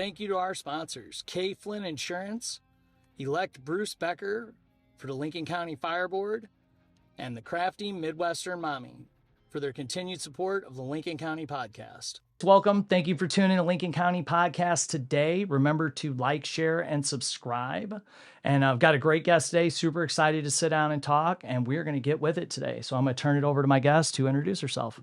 thank you to our sponsors, K. Flynn Insurance, elect Bruce Becker for the Lincoln County Fire Board, and the Crafty Midwestern Mommy for their continued support of the Lincoln County Podcast. Welcome. Thank you for tuning to Lincoln County Podcast today. Remember to like, share, and subscribe. And I've got a great guest today. Super excited to sit down and talk, and we're going to get with it today. So I'm going to turn it over to my guest to introduce herself.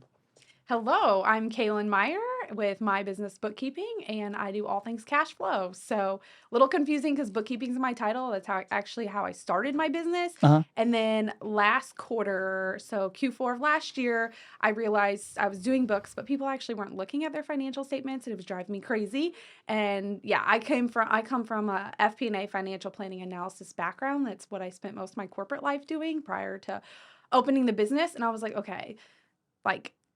Hello, I'm Cailyn Meyer with my business Bookkeeping, and I do all things cash flow. So a little confusing because bookkeeping is my title. That's how I started my business. And then last quarter, so Q4 of last year, I realized I was doing books, but people actually weren't looking at their financial statements, and it was driving me crazy. And yeah, I come from a FP&A, financial planning analysis background. That's what I spent most of my corporate life doing prior to opening the business. And I was like, okay,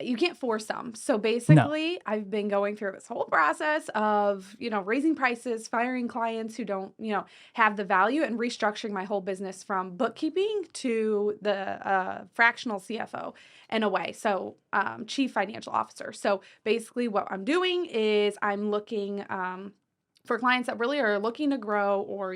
you can't force them. So basically, I've been going through this whole process of, raising prices, firing clients who don't, have the value, and restructuring my whole business from bookkeeping to the fractional CFO in a way. So chief financial officer. So basically what I'm doing is I'm looking for clients that really are looking to grow, or,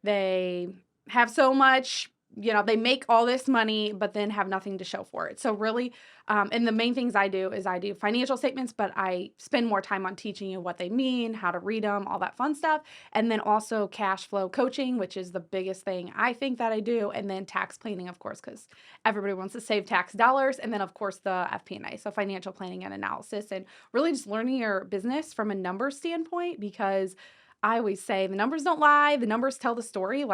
they have so much, they make all this money, but then have nothing to show for it. So really, and the main things I do is I do financial statements, but I spend more time on teaching you what they mean, how to read them, all that fun stuff. And then also cash flow coaching, which is the biggest thing I think that I do. And then tax planning, of course, because everybody wants to save tax dollars. And then, of course, the FP&A, so financial planning and analysis, and really just learning your business from a numbers standpoint, because I always say the numbers don't lie. The numbers tell the story.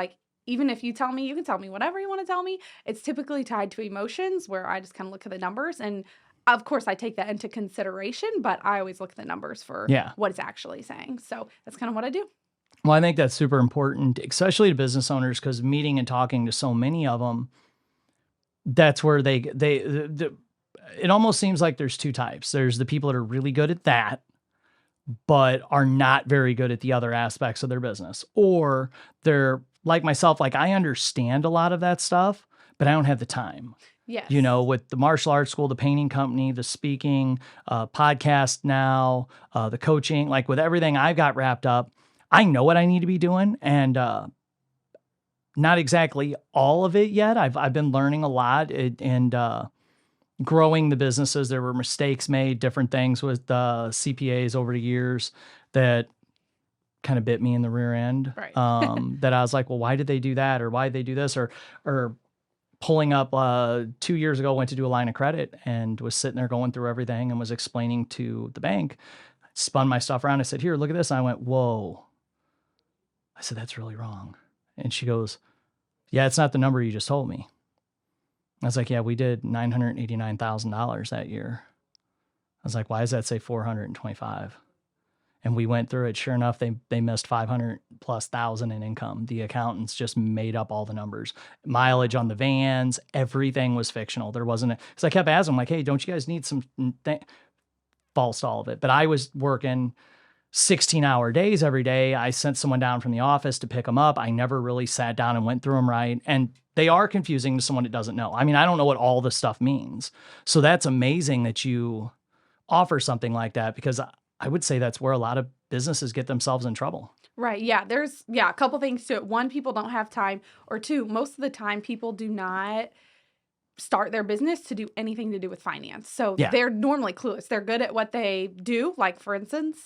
Even if you can tell me whatever you want to tell me. It's typically tied to emotions, where I just kind of look at the numbers. And of course, I take that into consideration, but I always look at the numbers for what it's actually saying. So that's kind of what I do. Well, I think that's super important, especially to business owners, because meeting and talking to so many of them, that's where it almost seems like there's two types. There's the people that are really good at that, but are not very good at the other aspects of their business. Or they're like myself, I understand a lot of that stuff, but I don't have the time. Yes. With the martial arts school, the painting company, the speaking, podcast now, the coaching, with everything I've got wrapped up, I know what I need to be doing, and not exactly all of it yet. I've been learning a lot and growing the businesses. There were mistakes made, different things with CPAs over the years that kind of bit me in the rear end. Right. That I was like, well, why did they do that? Or why did they do this? Or pulling up 2 years ago, went to do a line of credit and was sitting there going through everything and was explaining to the bank, spun my stuff around. I said, here, look at this. And I went, whoa. I said, that's really wrong. And she goes, yeah, it's not the number you just told me. I was like, yeah, we did $989,000 that year. I was like, why does that say 425? And we went through it. Sure enough, they missed 500,000+ in income. The accountants just made up all the numbers. Mileage on the vans, everything was fictional. There wasn't because I kept asking them, hey, don't you guys need some false to all of it? But I was working 16-hour days every day. I sent someone down from the office to pick them up. I never really sat down and went through them right. And they are confusing to someone that doesn't know. I mean, I don't know what all this stuff means. So that's amazing that you offer something like that, because I would say that's where a lot of businesses get themselves in trouble. Right. Yeah. There's a couple things to it. One, people don't have time, or two, most of the time people do not start their business to do anything to do with finance. So they're normally clueless. They're good at what they do. Like, for instance,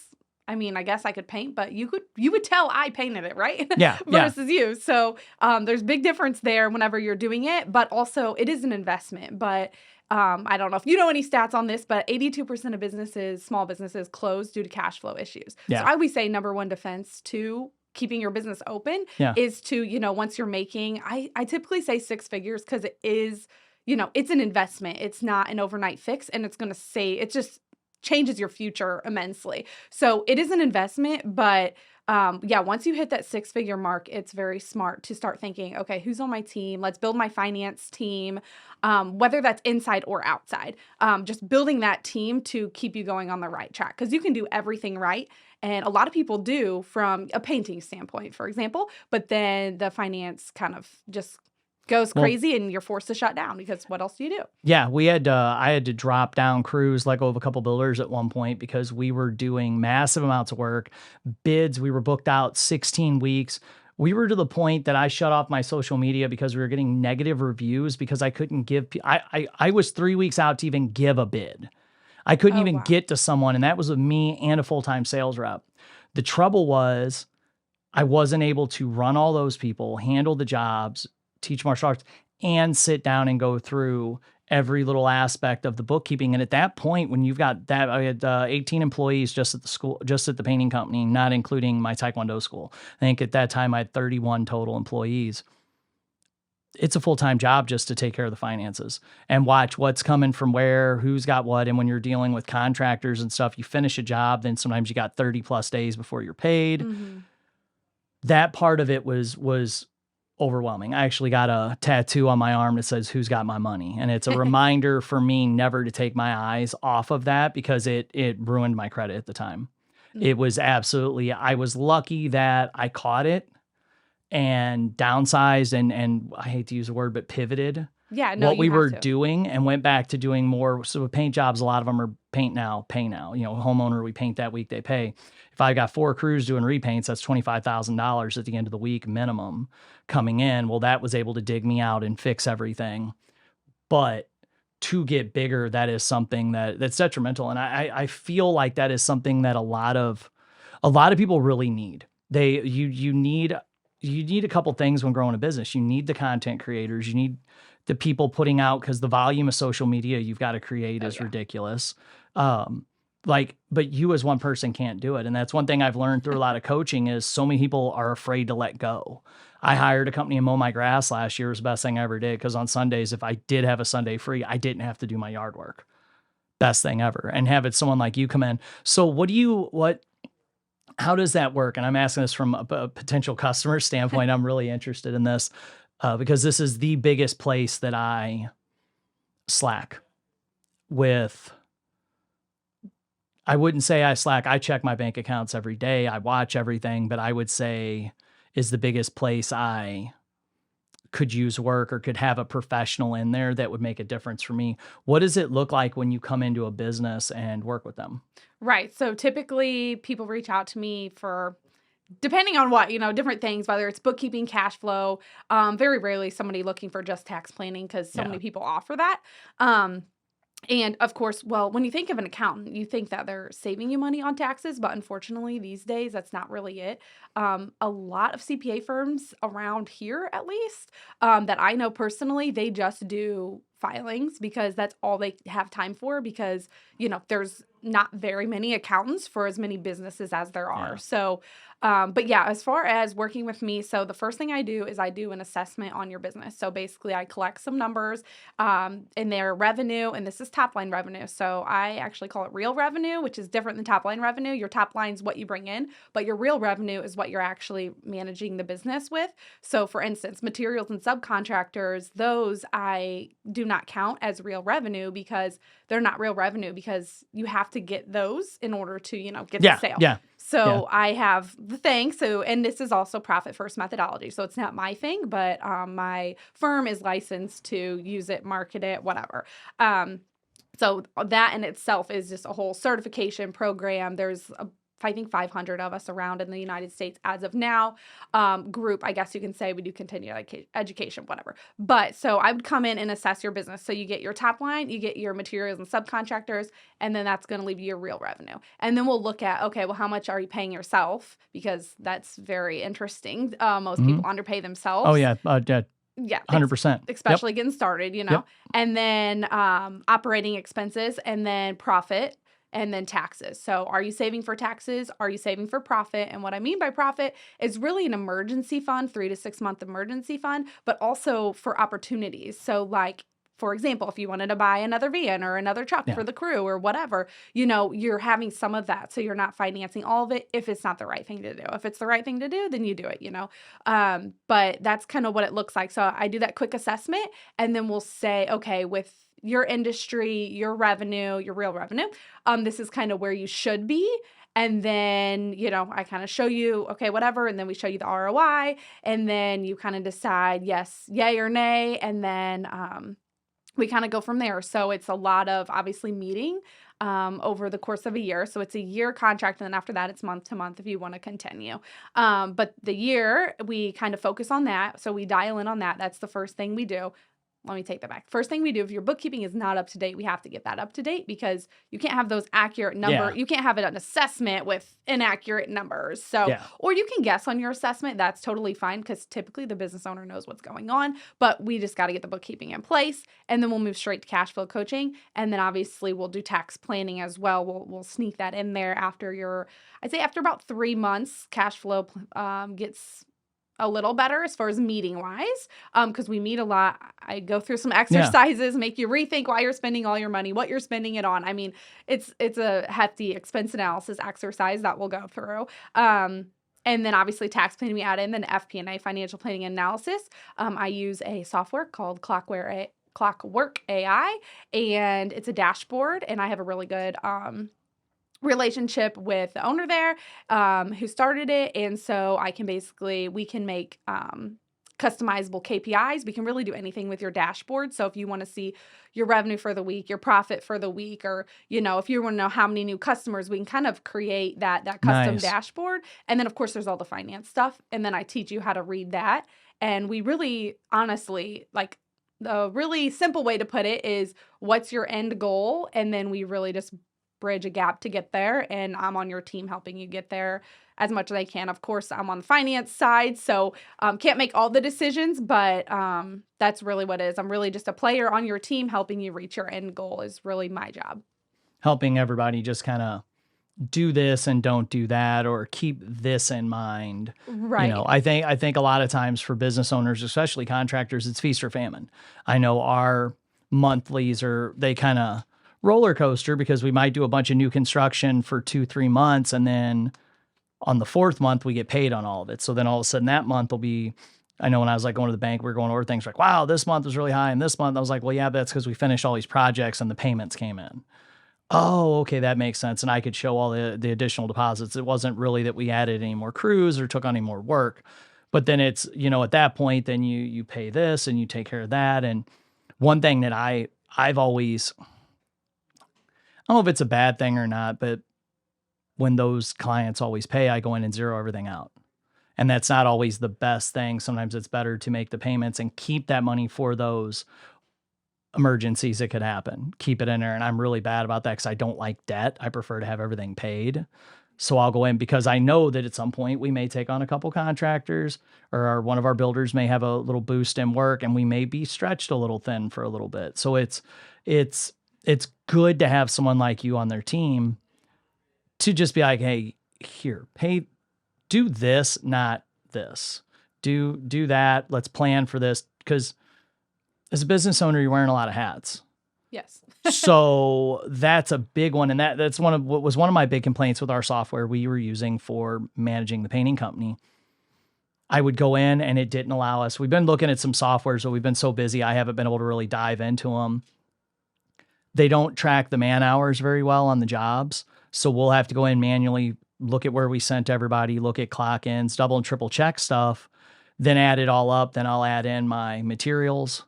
I mean, I guess I could paint, but you would tell I painted it, right? Yeah. Versus you. So there's big difference there whenever you're doing it, but also it is an investment. But I don't know if you know any stats on this, but 82% of small businesses, close due to cash flow issues. Yeah. So I would say number one defense to keeping your business open is to, once you're making, I typically say 6 figures, because it is, it's an investment. It's not an overnight fix, and it just changes your future immensely. So it is an investment, but once you hit that 6-figure mark, it's very smart to start thinking, okay, who's on my team? Let's build my finance team, whether that's inside or outside. Just building that team to keep you going on the right track, because you can do everything right. And a lot of people do from a painting standpoint, for example, but then the finance kind of just goes Well, crazy and you're forced to shut down because what else do you do? yeah, I had to drop down crews, let go of a couple builders at one point because we were doing massive amounts of work, bids. We were booked out 16 weeks. We were to the point that I shut off my social media because we were getting negative reviews because I couldn't give. I was 3 weeks out to even give a bid. I couldn't Oh, even wow. get to someone, and that was with me and a full-time sales rep. The trouble was I wasn't able to run all those people, handle the jobs, teach martial arts, and sit down and go through every little aspect of the bookkeeping. And at that point, when you've got that, I had 18 employees just at the school, just at the painting company, not including my Taekwondo school. I think at that time I had 31 total employees. It's a full-time job just to take care of the finances and watch what's coming from where, who's got what. And when you're dealing with contractors and stuff, you finish a job, then sometimes you got 30 plus days before you're paid. Mm-hmm. That part of it was overwhelming. I actually got a tattoo on my arm that says "Who's got my money?" and it's a reminder for me never to take my eyes off of that because it ruined my credit at the time. It was absolutely. I was lucky that I caught it and downsized and I hate to use the word, but pivoted Yeah, no, what you we have were to. doing and went back to doing more. So with paint jobs, a lot of them are paint now, pay now. Homeowner, we paint that week, they pay. If I got 4 crews doing repaints, that's $25,000 at the end of the week minimum coming in. Well, that was able to dig me out and fix everything. But to get bigger, that is something that's detrimental. And I feel like that is something that a lot of people really need. You need a couple things when growing a business. You need the content creators. You need the people putting out because the volume of social media you've got to create Oh, is yeah. ridiculous. But you as one person can't do it. And that's one thing I've learned through a lot of coaching is so many people are afraid to let go. I hired a company to mow my grass last year. It was the best thing I ever did because on Sundays, if I did have a Sunday free, I didn't have to do my yard work. Best thing ever. And have it someone like you come in. So how does that work? And I'm asking this from a potential customer standpoint. I'm really interested in this because this is the biggest place that I slack with. I wouldn't say I slack. I check my bank accounts every day. I watch everything, but I would say is the biggest place I could use work or could have a professional in there that would make a difference for me. What does it look like when you come into a business and work with them? Right. So typically people reach out to me for depending on what, different things, whether it's bookkeeping, cash flow, very rarely somebody looking for just tax planning because so Yeah. many people offer that. Um, And of course, well, when you think of an accountant, you think that they're saving you money on taxes, but unfortunately, these days, that's not really it. A lot of CPA firms around here, at least, that I know personally, they just do filings because that's all they have time for because, there's not very many accountants for as many businesses as there are. Yeah. So, but yeah, as far as working with me, so the first thing I do is I do an assessment on your business. So basically, I collect some numbers in their revenue, and this is top line revenue. So I actually call it real revenue, which is different than top line revenue. Your top line is what you bring in, but your real revenue is what you're actually managing the business with. So for instance, materials and subcontractors, those I do not count as real revenue because they're not real revenue because you have to get those in order to, get the Yeah. sale. Yeah. Yeah. So I have the thing. So, and this is also profit first methodology. So it's not my thing, but my firm is licensed to use it, market it, whatever. So that in itself is just a whole certification program. There's I think 500 of us around in the United States as of now. Group, I guess you can say we do continuing education, whatever. But so I would come in and assess your business. So you get your top line, you get your materials and subcontractors, and then that's going to leave you your real revenue. And then we'll look at, okay, well, how much are you paying yourself? Because that's very interesting. Most Mhm. people underpay Oh themselves. yeah. Yeah. Yeah, 100%. Yep. especially getting started, Yep. and then operating expenses, and then profit, and then taxes. So are you saving for taxes? Are you saving for profit? And what I mean by profit is really an emergency fund, 3 to 6 month emergency fund, but also for opportunities. So like, for example, if you wanted to buy another van or another truck Yeah. for the crew or whatever, you're having some of that. So you're not financing all of it if it's not the right thing to do. If it's the right thing to do, then you do it. But that's kind of what it looks like. So I do that quick assessment and then we'll say, okay, with your industry, your revenue, your real revenue, this is kind of where you should be. And then, I kind of show you, okay, whatever. And then we show you the ROI. And then you kind of decide yes, yay or nay. And then we kind of go from there. So it's a lot of obviously meeting over the course of a year. So it's a year contract. And then after that, it's month to month if you want to continue. But the year, we kind of focus on that. So we dial in on that. That's the first thing we do. Let me take that back. First thing we do, if your bookkeeping is not up to date, we have to get that up to date because you can't have those accurate Yeah. You can't have an assessment with inaccurate numbers. So, Yeah. or you can guess on your assessment. That's totally fine because typically the business owner knows what's going on, but we just got to get the bookkeeping in place and then we'll move straight to cash flow coaching. And then obviously we'll do tax planning as well. We'll sneak that in there I'd say after about 3 months, cash flow gets a little better as far as meeting wise, because we meet a lot. I go through some exercises, make you rethink why you're spending all your money, what you're spending it on. I mean, it's a hefty expense analysis exercise that we'll go through. And then obviously tax planning we add in, then FP&A, financial planning and analysis. I use a software called Clockwork AI, and it's a dashboard, and I have a really good relationship with the owner there who started it. And so we can make customizable KPIs. We can really do anything with your dashboard. So if you want to see your revenue for the week, your profit for the week, or, if you want to know how many new customers, we can kind of create that custom dashboard. And then of course there's all the finance stuff. And then I teach you how to read that. And we really, honestly, like the really simple way to put it is what's your end goal? And then we really just bridge a gap to get there, and I'm on your team helping you get there as much as I can. Of course, I'm on the finance side, so can't make all the decisions, but that's really what it is. I'm really just a player on your team helping you reach your end goal is really my job. Helping everybody just kind of do this and don't do that, or keep this in mind. Right. I think a lot of times for business owners, especially contractors, it's feast or famine. I know our monthlies they kind of roller coaster because we might do a bunch of new construction for 2-3 months. And then on the 4th month, we get paid on all of it. So then all of a sudden that month will be, I know when I was like going to the bank, we were going over things like, wow, this month was really high. And this month I was like, well, yeah, that's because we finished all these projects and the payments came in. Oh, okay. That makes sense. And I could show all the additional deposits. It wasn't really that we added any more crews or took on any more work, but then it's, at that point, then you pay this and you take care of that. And one thing that I've always, I don't know if it's a bad thing or not, but when those clients always pay, I go in and zero everything out. And that's not always the best thing. Sometimes it's better to make the payments and keep that money for those emergencies that could happen. Keep it in there. And I'm really bad about that because I don't like debt. I prefer to have everything paid. So I'll go in because I know that at some point we may take on a couple contractors, or one of our builders may have a little boost in work and we may be stretched a little thin for a little bit. So it's good to have someone like you on their team to just be like, hey, here, do this, not this. Do that. Let's plan for this. Because as a business owner, you're wearing a lot of hats. Yes. So that's a big one. And that's one of my big complaints with our software we were using for managing the painting company. I would go in and it didn't allow us. We've been looking at some softwares, but we've been so busy, I haven't been able to really dive into them. They don't track the man hours very well on the jobs. So we'll have to go in manually, look at where we sent everybody, look at clock ins, double and triple check stuff, then add it all up. Then I'll add in my materials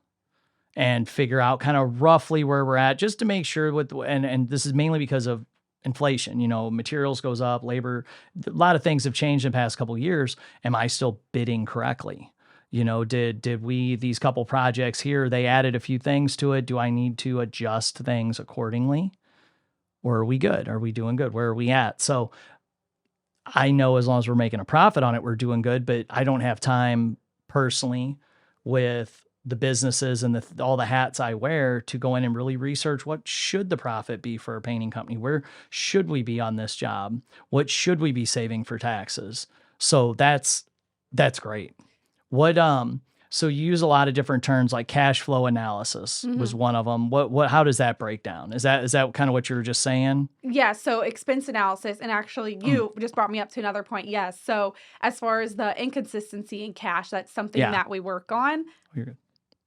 and figure out kind of roughly where we're at, just to make sure and this is mainly because of inflation, materials goes up, labor, a lot of things have changed in the past couple of years. Am I still bidding correctly? Did we, these couple projects here, they added a few things to it. Do I need to adjust things accordingly? Or are we good? Are we doing good? Where are we at? So I know as long as we're making a profit on it, we're doing good, but I don't have time personally with the businesses and all the hats I wear to go in and really research what should the profit be for a painting company? Where should we be on this job? What should we be saving for taxes? So that's great. So you use a lot of different terms like cash flow analysis was one of them. How does that break down? Is that kind of what you were just saying? Yeah. So expense analysis, and actually you just brought me up to another point. Yes. So as far as the inconsistency in cash, that's something that we work on. You're good.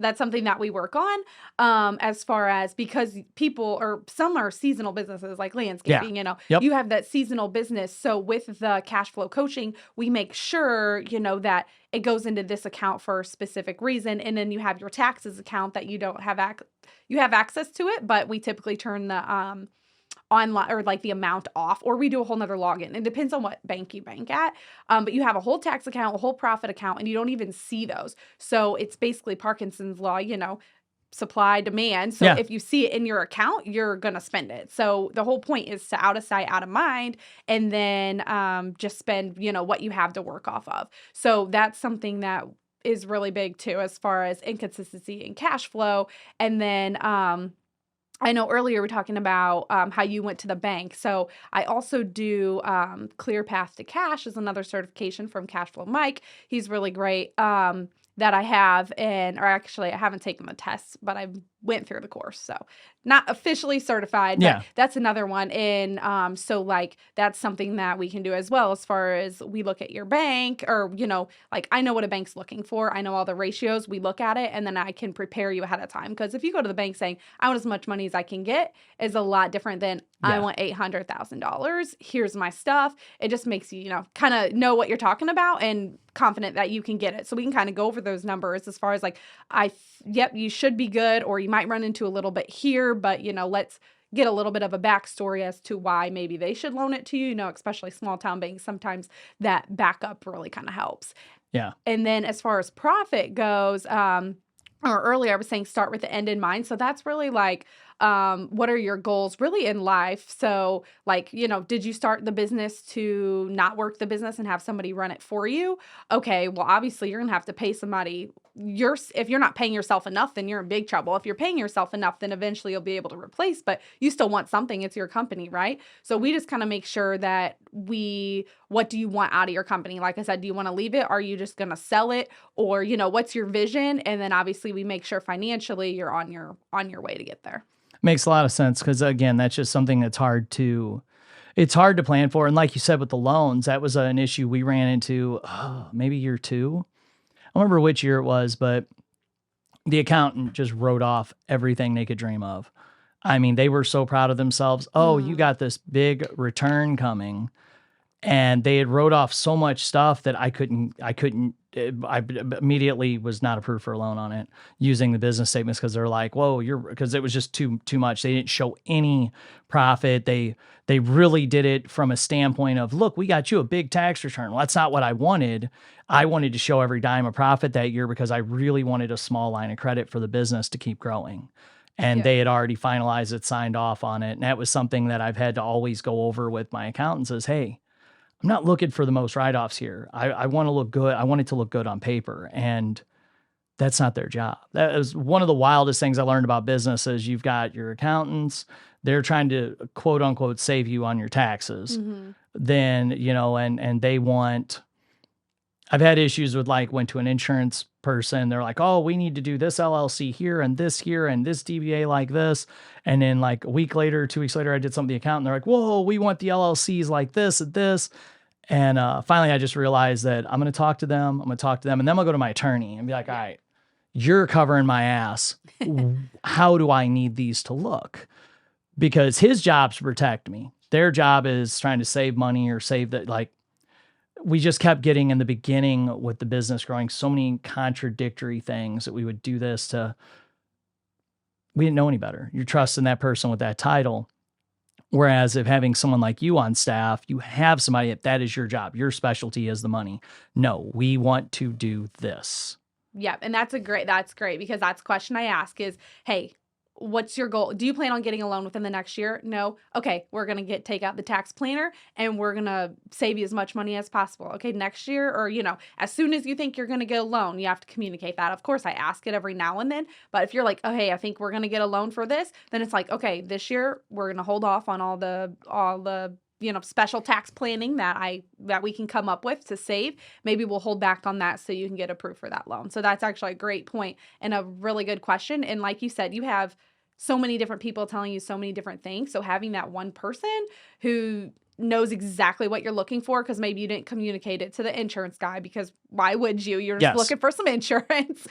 that's something that we work on, as far as, because people, or some are seasonal businesses like Yeah. landscaping, Yep. you have that seasonal business. So with the cash flow coaching, we make sure, that it goes into this account for a specific reason. And then you have your taxes account that you don't have you have access to it, but we typically turn the online, or like the amount off, or we do a whole nother login. It depends on what bank you bank at. But you have a whole tax account, a whole profit account, and you don't even see those. So it's basically Parkinson's law, supply demand. So Yeah. if you see it in your account, you're going to spend it. So the whole point is to out of sight, out of mind, and then just spend, what you have to work off of. So that's something that is really big too, as far as inconsistency in cash flow. And then, I know earlier we were talking about how you went to the bank. So I also do Clear Path to Cash is another certification from Cashflow Mike. He's really great, that I have, or actually I haven't taken the test, but I went through the course. So not officially certified, but Yeah. that's another one. And so like that's something that we can do as well, as far as we look at your bank, or, like I know what a bank's looking for. I know all the ratios. We look at it, and then I can prepare you ahead of time. Because if you go to the bank saying, I want as much money as I can get, is a lot different than I Yeah. want $800,000. Here's my stuff. It just makes you, kind of know what you're talking about and confident that you can get it. So we can kind of go over those numbers as far as like, yep, you should be good, or you might run into a little bit here, but let's get a little bit of a backstory as to why maybe they should loan it to you, especially small town banks. Sometimes that backup really kind of helps. Yeah. And then as far as profit goes, or earlier I was saying start with the end in mind. So that's really like, what are your goals really in life? So like, did you start the business to not work the business and have somebody run it for you? Okay, well, obviously you're going to have to pay somebody. If you're not paying yourself enough, then you're in big trouble. If you're paying yourself enough, then eventually you'll be able to replace, but you still want something. It's your company, right? So we just kind of make sure that what do you want out of your company? Like I said, do you want to leave it? Are you just going to sell it? Or, what's your vision? And then obviously we make sure financially you're on your way to get there. Makes a lot of sense, because again, that's just something that's it's hard to plan for. And like you said, with the loans, that was an issue we ran into, maybe year 2. I don't remember which year it was, but the accountant just wrote off everything they could dream of. I mean, they were so proud of themselves. Oh, you got this big return coming. And they had wrote off so much stuff that I immediately was not approved for a loan on it using the business statements, because they're like, whoa, because it was just too much. They didn't show any profit. They really did it from a standpoint of, look, we got you a big tax return. Well, that's not what I wanted. I wanted to show every dime of profit that year because I really wanted a small line of credit for the business to keep growing. And they had already finalized it, signed off on it. And that was something that I've had to always go over with my accountants is, hey, I'm not looking for the most write-offs here. I want to look good. I want it to look good on paper. And that's not their job. That is one of the wildest things I learned about business is you've got your accountants. They're trying to quote unquote save you on your taxes. Then, and they want, I've had issues with went to an insurance person. They're like, oh, we need to do this LLC here and this DBA like this. And then a week later, 2 weeks later, I did something with the accountant. They're like, whoa, we want the LLCs like this and this. And finally, I just realized that I'm going to talk to them. And then I'll go to my attorney and be like, all right, you're covering my ass. How do I need these to look? Because his job's to protect me. Their job is trying to save money or save that. We just kept getting in the beginning with the business growing so many contradictory things that we would do this we didn't know any better. You're trusting that person with that title. Whereas if having someone like you on staff, you have somebody that is your job. Your specialty is the money. No, we want to do this. Yep. And that's great, because that's a question I ask is, hey, what's your goal? Do you plan on getting a loan within the next year? No. Okay. We're going to take out the tax planner and we're going to save you as much money as possible. Okay. Next year, or, as soon as you think you're going to get a loan, you have to communicate that. Of course, I ask it every now and then, but if you're like, oh, hey, I think we're going to get a loan for this, then it's like, okay, this year we're going to hold off on all the special tax planning that we can come up with to save. Maybe we'll hold back on that so you can get approved for that loan. So that's actually a great point and a really good question. And like you said, you have so many different people telling you so many different things. So having that one person who knows exactly what you're looking for because maybe you didn't communicate it to the insurance guy because why would you? You're just Yes. looking for some insurance.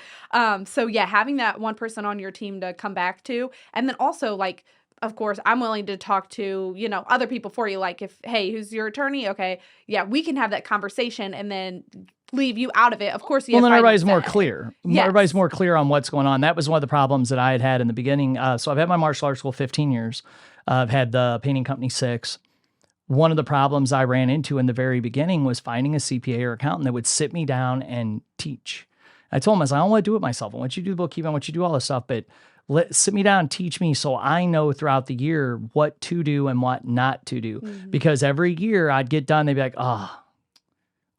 So yeah, having that one person on your team to come back to. And then also like, of course, I'm willing to talk to, other people for you. Like if, hey, who's your attorney? Okay. Yeah, we can have that conversation and then leave you out of it. Of course, you Well, have then final everybody's more say. clear. Everybody's Yes. more clear on what's going on. That was one of the problems that I had in the beginning. So I've had my martial arts school 15 years. I've had the painting company 6. One of the problems I ran into in the very beginning was finding a CPA or accountant that would sit me down and teach. I told him, I was like, I don't want to do it myself. I want you to do the bookkeeping. I want you to do all this stuff, but sit me down and teach me so I know throughout the year what to do and what not to do. Mhm. Because every year I'd get done, they'd be like, oh,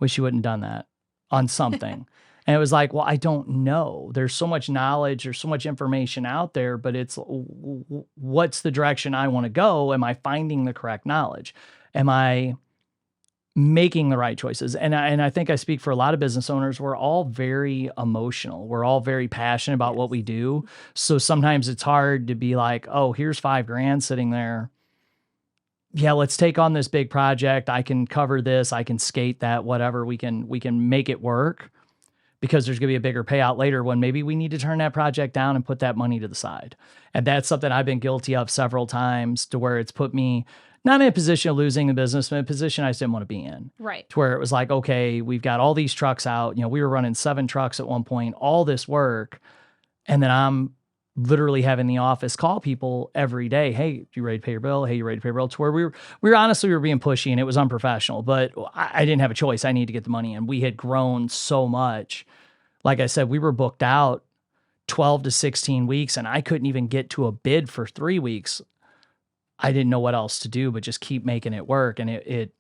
wish you wouldn't have done that on something. And it was like, well, I don't know. There's so much knowledge, there's so much information out there, but it's what's the direction I want to go? Am I finding the correct knowledge? Am I making the right choices? And I think I speak for a lot of business owners. We're all very emotional. We're all very passionate about what Yes. we do. So sometimes it's hard to be like, oh, here's $5,000 sitting there. Yeah, let's take on this big project. I can cover this. I can skate that, whatever. We can make it work because there's going to be a bigger payout later when maybe we need to turn that project down and put that money to the side. And that's something I've been guilty of several times to where it's put me not in a position of losing the business, but in a position I just didn't want to be in. Right. To where it was like, okay, we've got all these trucks out. We were running 7 trucks at one point, all this work. And then I'm literally having the office call people every day. Hey, you ready to pay your bill? Hey, you ready to pay your bill? To where we were honestly, we were being pushy and it was unprofessional, but I didn't have a choice. I need to get the money in. We had grown so much. Like I said, we were booked out 12 to 16 weeks and I couldn't even get to a bid for 3 weeks. I didn't know what else to do, but just keep making it work. And it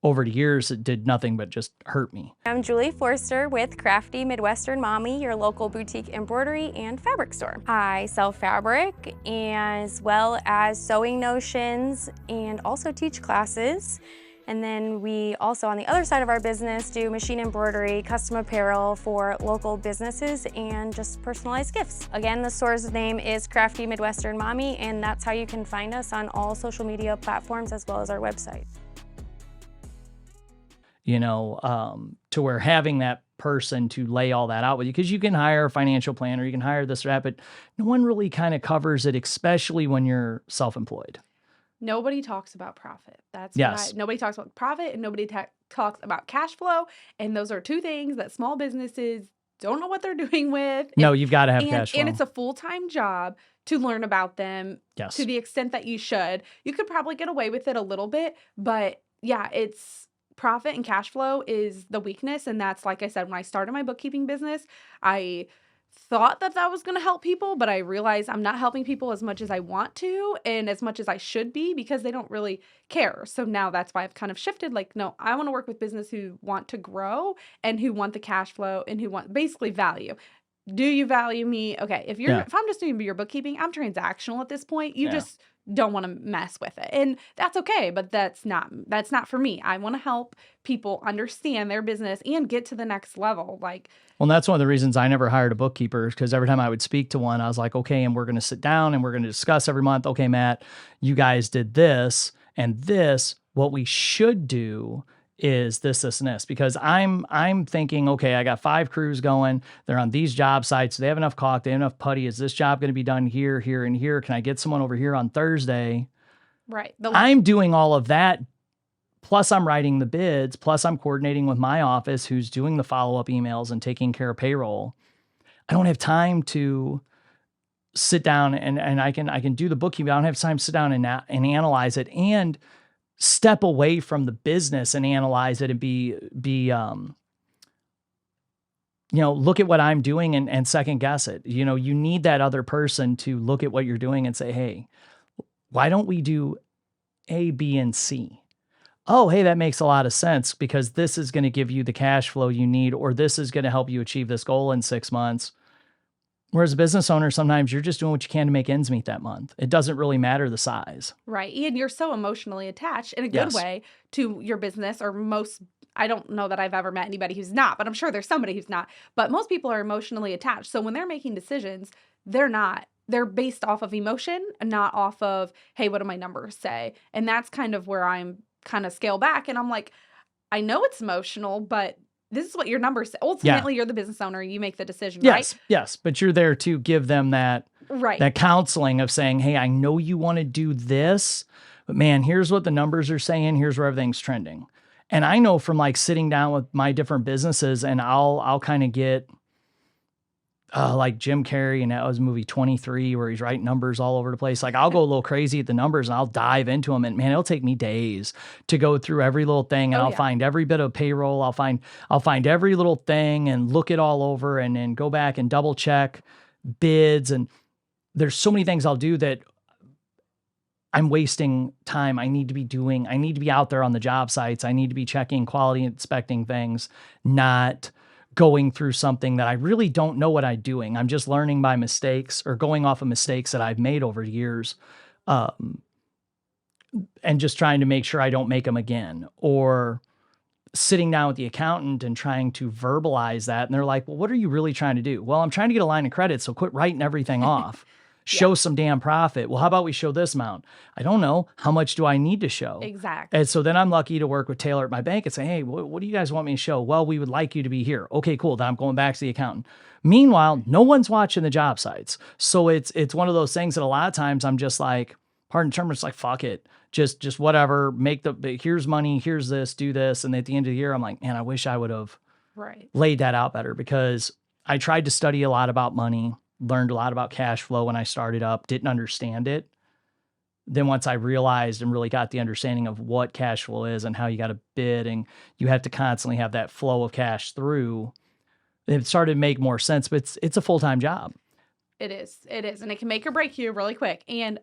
over the years, it did nothing but just hurt me. I'm Julie Forster with Crafty Midwestern Mommy, your local boutique embroidery and fabric store. I sell fabric as well as sewing notions and also teach classes. And then we also, on the other side of our business, do machine embroidery, custom apparel for local businesses, and just personalized gifts. Again, the store's name is Crafty Midwestern Mommy, and that's how you can find us on all social media platforms as well as our website. To where having that person to lay all that out with you, because you can hire a financial planner, you can hire this or that, but no one really kind of covers it, especially when you're self-employed. Nobody talks about profit. That's yes. Nobody talks about profit and nobody talks about cash flow. And those are 2 things that small businesses don't know what they're doing with. No, you've got to have cash flow. And it's a full-time job to learn about them yes. to the extent that you should. You could probably get away with it a little bit, but yeah, it's profit and cash flow is the weakness. And that's, like I said, when I started my bookkeeping business, I thought that was going to help people, but I realized I'm not helping people as much as I want to and as much as I should be because they don't really care. So now that's why I've kind of shifted. Like, no, I want to work with business who want to grow and who want the cash flow and who want basically value. Do you value me? Okay. If I'm just doing your bookkeeping, I'm transactional at this point. You just don't want to mess with it. And that's okay, but that's not for me. I want to help people understand their business and get to the next level. Well, that's one of the reasons I never hired a bookkeeper, because every time I would speak to one, I was like, okay, and we're going to sit down and we're going to discuss every month. Okay, Matt, you guys did this and this. What we should do is this, and this, because I'm thinking, okay, I got 5 crews going. They're on these job sites. They have enough caulk. They have enough putty. Is this job going to be done here, here, and here? Can I get someone over here on Thursday? Right. I'm doing all of that. Plus I'm writing the bids. Plus I'm coordinating with my office who's doing the follow-up emails and taking care of payroll. I don't have time to sit down and I can do the bookkeeping. I don't have time to sit down and analyze it and step away from the business and analyze it and look at what I'm doing and second guess it. You need that other person to look at what you're doing and say, hey, why don't we do A, B, and C? Oh, hey, that makes a lot of sense because this is going to give you the cash flow you need, or this is going to help you achieve this goal in 6 months. Whereas a business owner, sometimes you're just doing what you can to make ends meet that month. It doesn't really matter the size. Right. And you're so emotionally attached in a good way to your business, or I don't know that I've ever met anybody who's not, but I'm sure there's somebody who's not. But most people are emotionally attached. So when they're making decisions, they're based off of emotion and not off of, hey, what do my numbers say? And that's kind of where I'm kind of scale back. And I'm like, I know it's emotional, but this is what your numbers say. Ultimately, you're the business owner. You make the decision, right? Yes. But you're there to give them that counseling of saying, hey, I know you want to do this, but man, here's what the numbers are saying. Here's where everything's trending. And I know from like sitting down with my different businesses, and I'll kind of get like Jim Carrey, and that was movie 23 where he's writing numbers all over the place. Like I'll go a little crazy at the numbers and I'll dive into them, and man, it'll take me days to go through every little thing, and I'll find every bit of payroll. I'll find every little thing and look it all over, and then go back and double check bids. And there's so many things I'll do that I'm wasting time. I need to be out there on the job sites. I need to be checking quality, inspecting things, not going through something that I really don't know what I'm doing. I'm just learning by mistakes or going off of mistakes that I've made over years. And just trying to make sure I don't make them again, or sitting down with the accountant and trying to verbalize that. And they're like, well, what are you really trying to do? Well, I'm trying to get a line of credit. So quit writing everything off. Show some damn profit. Well, how about we show this amount? I don't know. How much do I need to show? Exactly. And so then I'm lucky to work with Taylor at my bank and say, hey, what do you guys want me to show? Well, we would like you to be here. Okay, cool. Then I'm going back to the accountant. Meanwhile, no one's watching the job sites. So it's one of those things that a lot of times I'm just like, pardon the term, it's like, fuck it. Just whatever, here's money, here's this, do this. And at the end of the year, I'm like, man, I wish I would have laid that out better, because I tried to study a lot about money, learned a lot about cash flow when I started up, didn't understand it. Then once I realized and really got the understanding of what cash flow is and how you got to bid, and you have to constantly have that flow of cash through, it started to make more sense. But it's a full-time job. It is. And it can make or break you really quick. And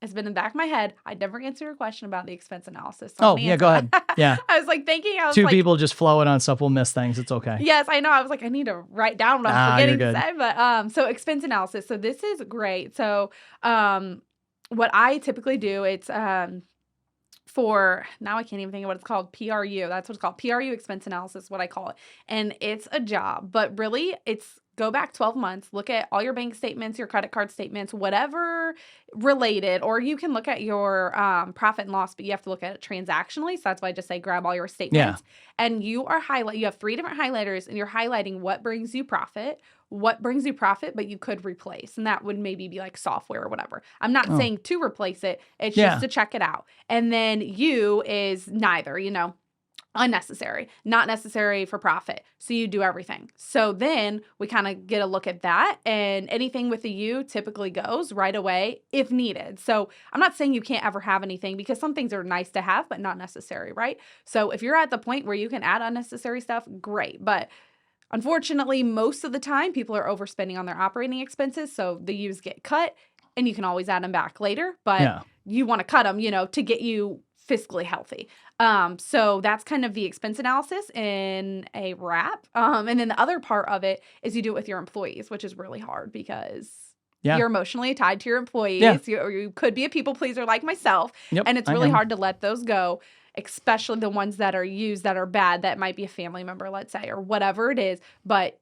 it's been in the back of my head. I never answered your question about the expense analysis. So go ahead. Yeah. I was like thinking, Two people just flowing on stuff. We'll miss things. It's okay. Yes, I know. I was like, I need to write down what I'm forgetting you're to good. say. But so expense analysis. So this is great. So what I typically do, it's for, now I can't even think of what it's called, PRU. That's what it's called. PRU expense analysis, what I call it. And it's a job, but really it's go back 12 months, look at all your bank statements, your credit card statements, whatever related, or you can look at your profit and loss, but you have to look at it transactionally. So that's why I just say grab all your statements. And you have 3 different highlighters, and you're highlighting what brings you profit, but you could replace. And that would maybe be like software or whatever. I'm not saying to replace it. It's just to check it out. And then U is neither, unnecessary, not necessary for profit. So you do everything. So then we kind of get a look at that, and anything with a U typically goes right away if needed. So I'm not saying you can't ever have anything, because some things are nice to have, but not necessary, right? So if you're at the point where you can add unnecessary stuff, great. But unfortunately, most of the time people are overspending on their operating expenses. So the U's get cut, and you can always add them back later, but you want to cut them, to get you fiscally healthy. So that's kind of the expense analysis in a wrap. And then the other part of it is you do it with your employees, which is really hard, because you're emotionally tied to your employees. You could be a people pleaser like myself. And it's really hard to let those go, especially the ones that are used that are bad, that might be a family member, let's say, or whatever it is. But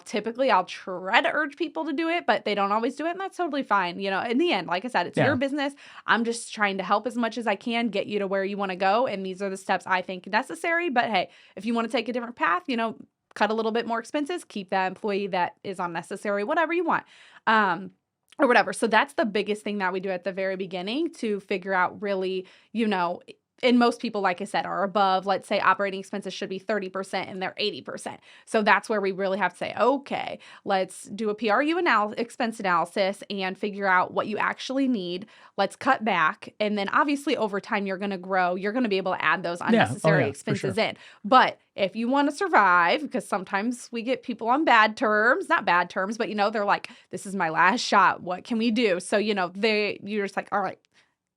typically I'll try to urge people to do it, but they don't always do it, and that's totally fine. In the end, like I said, it's your business. I'm just trying to help as much as I can get you to where you want to go, and these are the steps I think necessary. But hey, if you want to take a different path, cut a little bit more expenses, keep that employee that is unnecessary, whatever you want. Or whatever. So that's the biggest thing that we do at the very beginning to figure out really, and most people, like I said, are above, let's say operating expenses should be 30% and they're 80%. So that's where we really have to say, okay, let's do a PRU expense analysis and figure out what you actually need. Let's cut back. And then obviously over time, you're going to grow. You're going to be able to add those unnecessary expenses in. But if you want to survive, because sometimes we get people on bad terms, not bad terms, but they're like, this is my last shot. What can we do? So, you're just like, all right,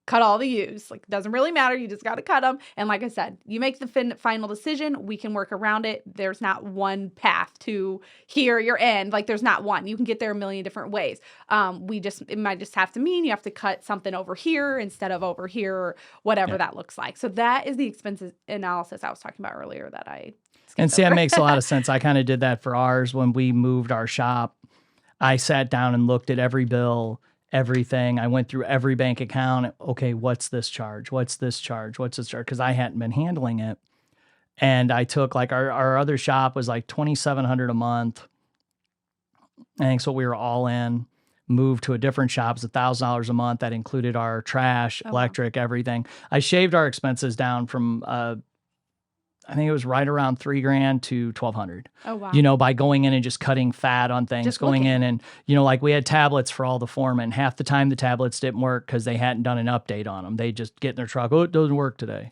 cut all the U's. Like, doesn't really matter. You just got to cut them. And like I said, you make the final decision. We can work around it. There's not one path to here, your end. Like, there's not one. You can get there a million different ways. It might just have to mean you have to cut something over here instead of over here, or whatever that looks like. So that is the expenses analysis I was talking about earlier that I And see, that makes a lot of sense. I kind of did that for ours when we moved our shop. I sat down and looked at every bill everything. I went through every bank account. Okay, what's this charge? What's this charge? What's this charge? Because I hadn't been handling it. And I took like our other shop was like $2,700 a month. I think so we were all in. Moved to a different shop, it's $1,000 a month. That included our trash, electric, everything. I shaved our expenses down from I think it was right around $3,000 to $1,200. Oh, wow. You know, by going in and just cutting fat on things, Just going looking. in and, you know, like we had tablets for all the foremen. Half the time the tablets didn't work because they hadn't done an update on them. They just get in their truck, oh, it doesn't work today.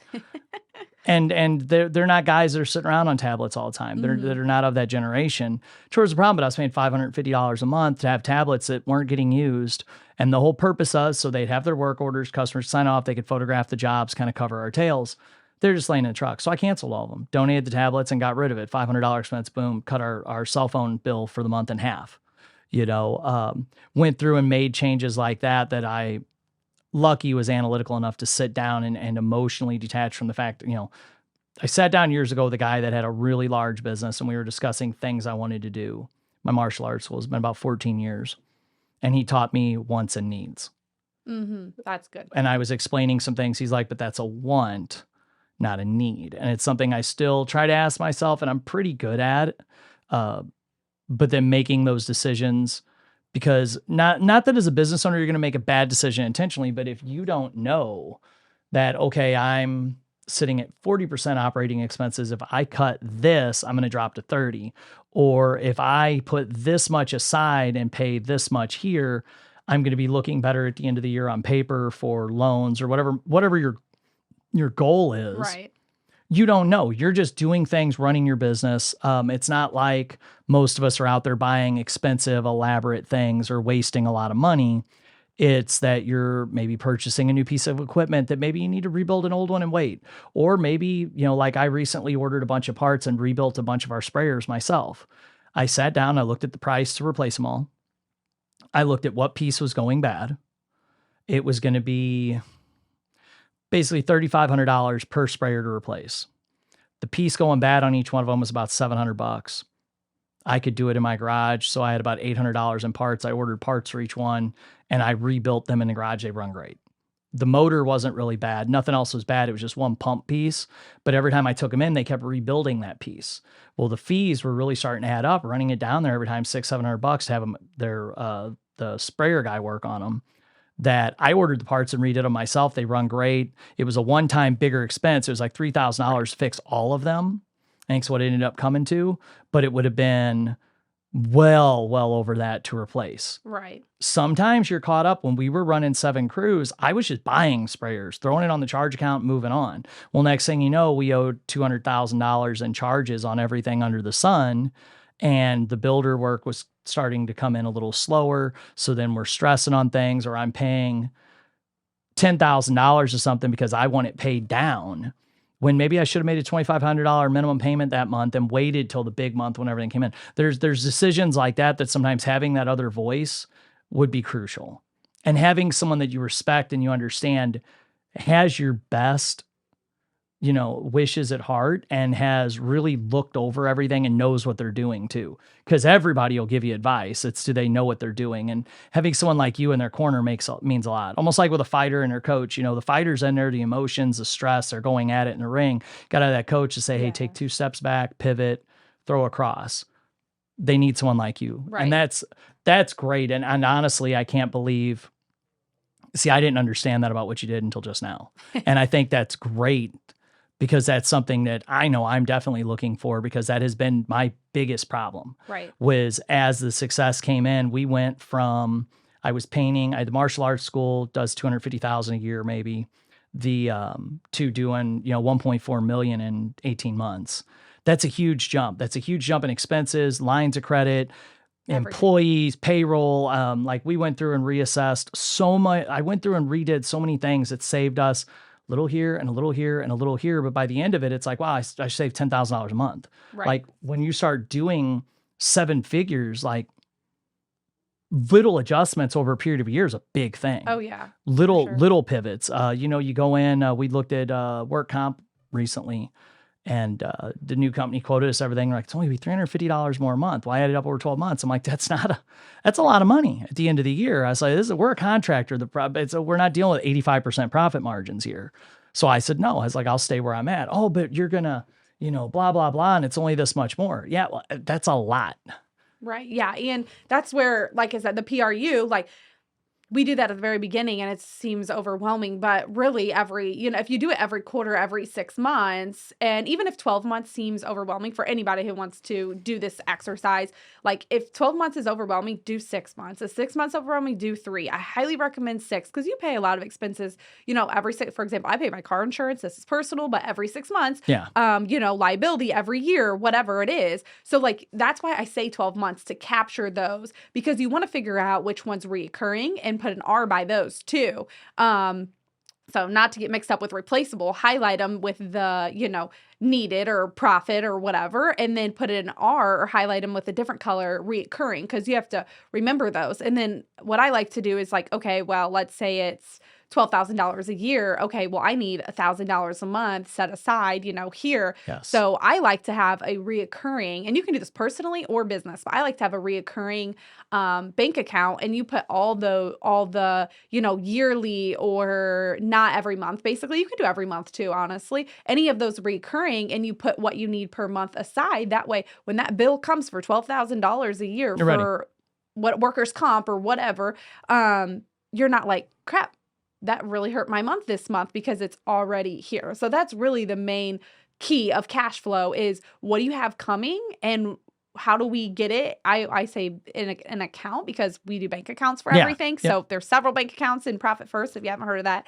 And they're not guys that are sitting around on tablets all the time. They're not of that generation. Towards the problem, but I was paying $550 a month to have tablets that weren't getting used. And the whole purpose was so they'd have their work orders, customers sign off, they could photograph the jobs, kind of cover our tails. They're just laying in the truck. So I canceled all of them, donated the tablets and got rid of it. $500 expense, boom, cut our cell phone bill for the month in half. You know, went through and made changes like that I lucky was analytical enough to sit down and emotionally detach from the fact, you know, I sat down years ago with a guy that had a really large business and we were discussing things I wanted to do. My martial arts school has been about 14 years. And he taught me wants and needs. That's good. And I was explaining some things. He's like, but that's a want, not a need. And it's something I still try to ask myself and I'm pretty good at it. But then making those decisions, because not that as a business owner, you're going to make a bad decision intentionally, but if you don't know that, okay, I'm sitting at 40% operating expenses. If I cut this, I'm going to drop to 30. Or if I put this much aside and pay this much here, I'm going to be looking better at the end of the year on paper for loans or whatever your goal is. Right. You don't know. You're just doing things, running your business. It's not like most of us are out there buying expensive, elaborate things or wasting a lot of money. It's that you're maybe purchasing a new piece of equipment that maybe you need to rebuild an old one and wait. Or maybe, you know, like I recently ordered a bunch of parts and rebuilt a bunch of our sprayers myself. I sat down, I looked at the price to replace them all. I looked at what piece was going bad. It was going to be basically $3,500 per sprayer to replace. The piece going bad on each one of them was about $700. I could do it in my garage. So I had about $800 in parts. I ordered parts for each one and I rebuilt them in the garage. They run great. The motor wasn't really bad. Nothing else was bad. It was just one pump piece. But every time I took them in, they kept rebuilding that piece. Well, the fees were really starting to add up, running it down there every time, $600-700 to have them, the sprayer guy work on them. That I ordered the parts and redid them myself. They run great. It was a one-time bigger expense. It was like $3,000 to fix all of them. I think that's what it ended up coming to, but it would have been well over that to replace. Right. Sometimes you're caught up. When we were running 7 crews, I was just buying sprayers, throwing it on the charge account, moving on. Well, next thing you know, we owed $200,000 in charges on everything under the sun. And the builder work was starting to come in a little slower. So then we're stressing on things, or I'm paying $10,000 or something because I want it paid down, when maybe I should have made a $2,500 minimum payment that month and waited till the big month when everything came in. There's decisions like that sometimes having that other voice would be crucial. And having someone that you respect and you understand has your best, you know, wishes at heart and has really looked over everything and knows what they're doing too. Because everybody will give you advice. It's do they know what they're doing? And having someone like you in their corner means a lot. Almost like with a fighter and their coach. You know, the fighter's in there, the emotions, the stress, they're going at it in the ring. Got to have that coach to say, hey, take 2 steps back, pivot, throw across. They need someone like you. Right. And that's great. And honestly, I can't believe, see, I didn't understand that about what you did until just now. And I think that's great. Because that's something that I know I'm definitely looking for, because that has been my biggest problem. Right. Was as the success came in, we went from, I was painting, I had the martial arts school, does $250,000 a year maybe, to doing, you know, $1.4 million in 18 months. That's a huge jump. That's a huge jump in expenses, lines of credit, employees, payroll. Like we went through and reassessed so much. I went through and redid so many things that saved us little here and a little here and a little here. But by the end of it, it's like, wow, I saved $10,000 a month. Right. Like when you start doing 7 figures, like little adjustments over a period of a year is a big thing. Oh yeah. Little pivots. You know, you go in, we looked at work comp recently, And the new company quoted us everything. Like, it's only be $350 more a month. Well, I added up over 12 months. I'm like, that's a lot of money at the end of the year. I was like, we're a contractor. We're not dealing with 85% profit margins here. So I said, no. I was like, I'll stay where I'm at. Oh, but you're going to, blah, blah, blah. And it's only this much more. Yeah, well, that's a lot. Right. Yeah. And that's where, like I said, the PRU, like, we do that at the very beginning and it seems overwhelming, but really if you do it every quarter, every 6 months, and even if 12 months seems overwhelming for anybody who wants to do this exercise, like if 12 months is overwhelming, do 6 months. If 6 months overwhelming, do 3. I highly recommend 6 because you pay a lot of expenses, every six, for example, I pay my car insurance. This is personal, but every 6 months, liability every year, whatever it is. So like, that's why I say 12 months to capture those, because you want to figure out which one's reoccurring and put an R by those too. So not to get mixed up with replaceable, highlight them with the, needed or profit or whatever, and then put an R or highlight them with a different color, reoccurring, because you have to remember those. And then what I like to do is like, okay, well, let's say it's $12,000 a year. Okay, well, I need $1,000 a month set aside, here. Yes. So I like to have a reoccurring, and you can do this personally or business, but I like to have a reoccurring bank account, and you put all the yearly or not every month. Basically, you can do every month too, honestly. Any of those recurring, and you put what you need per month aside. That way, when that bill comes for $12,000 a year You're for ready. what workers' comp or whatever, you're not like, crap, that really hurt my month this month, because it's already here. So that's really the main key of cash flow is, what do you have coming and how do we get it? I say in an account, because we do bank accounts for everything. So there's several bank accounts in Profit First, if you haven't heard of that.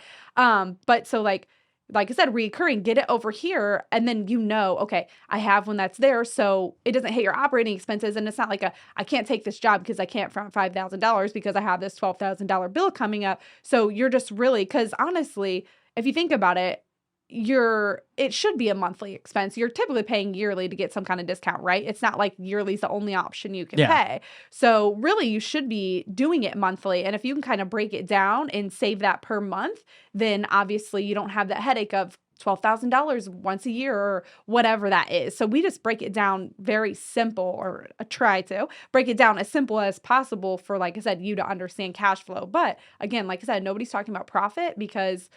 But so like I said, recurring, get it over here. And then, okay, I have one that's there. So it doesn't hit your operating expenses. And it's not like I can't take this job because I can't front $5,000 because I have this $12,000 bill coming up. So you're just really, because honestly, if you think about it, it should be a monthly expense. You're typically paying yearly to get some kind of discount, right? It's not like yearly is the only option you can pay. So really, you should be doing it monthly. And if you can kind of break it down and save that per month, then obviously you don't have that headache of $12,000 once a year or whatever that is. So we just break it down very simple, or try to break it down as simple as possible for, like I said, you to understand cash flow. But again, like I said, nobody's talking about profit, because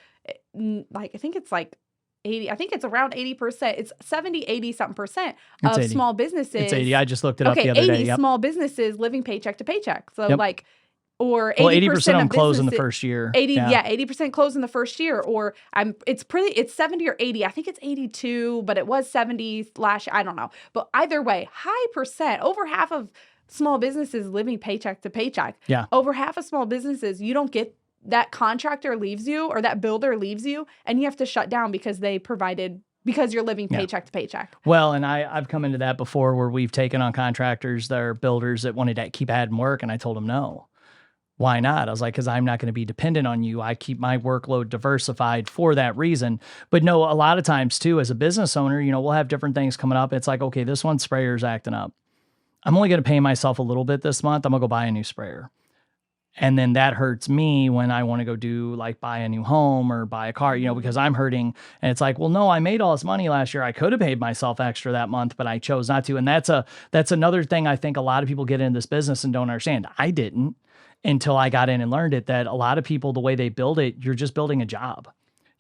I think it's like 80, I think it's around 80%. It's 70, 80 something percent of small businesses. It's 80. I just looked it up the other 80 day. Yep. small businesses living paycheck to paycheck. So or 80%, well, 80% of them close in the businesses- first year. 80% close in the first year, or it's 70 or 80. I think it's 82, but it was 70 last year. I don't know. But either way, high percent, over half of small businesses living paycheck to paycheck. Yeah. Over half of small businesses, you don't get, that contractor leaves you or that builder leaves you, and you have to shut down because you're living paycheck to paycheck. Well, and I've come into that before, where we've taken on contractors that are builders that wanted to keep adding work, and I told them no. Why not? I was like, because I'm not going to be dependent on you. I keep my workload diversified for that reason. But no, a lot of times too, as a business owner, we'll have different things coming up. It's like, okay, this one sprayer's acting up. I'm only going to pay myself a little bit this month. I'm going to go buy a new sprayer. And then that hurts me when I want to go buy a new home or buy a car, because I'm hurting. And it's like, well, no, I made all this money last year. I could have paid myself extra that month, but I chose not to. And that's another thing I think a lot of people get into this business and don't understand. I didn't until I got in and learned it, that a lot of people, the way they build it, you're just building a job.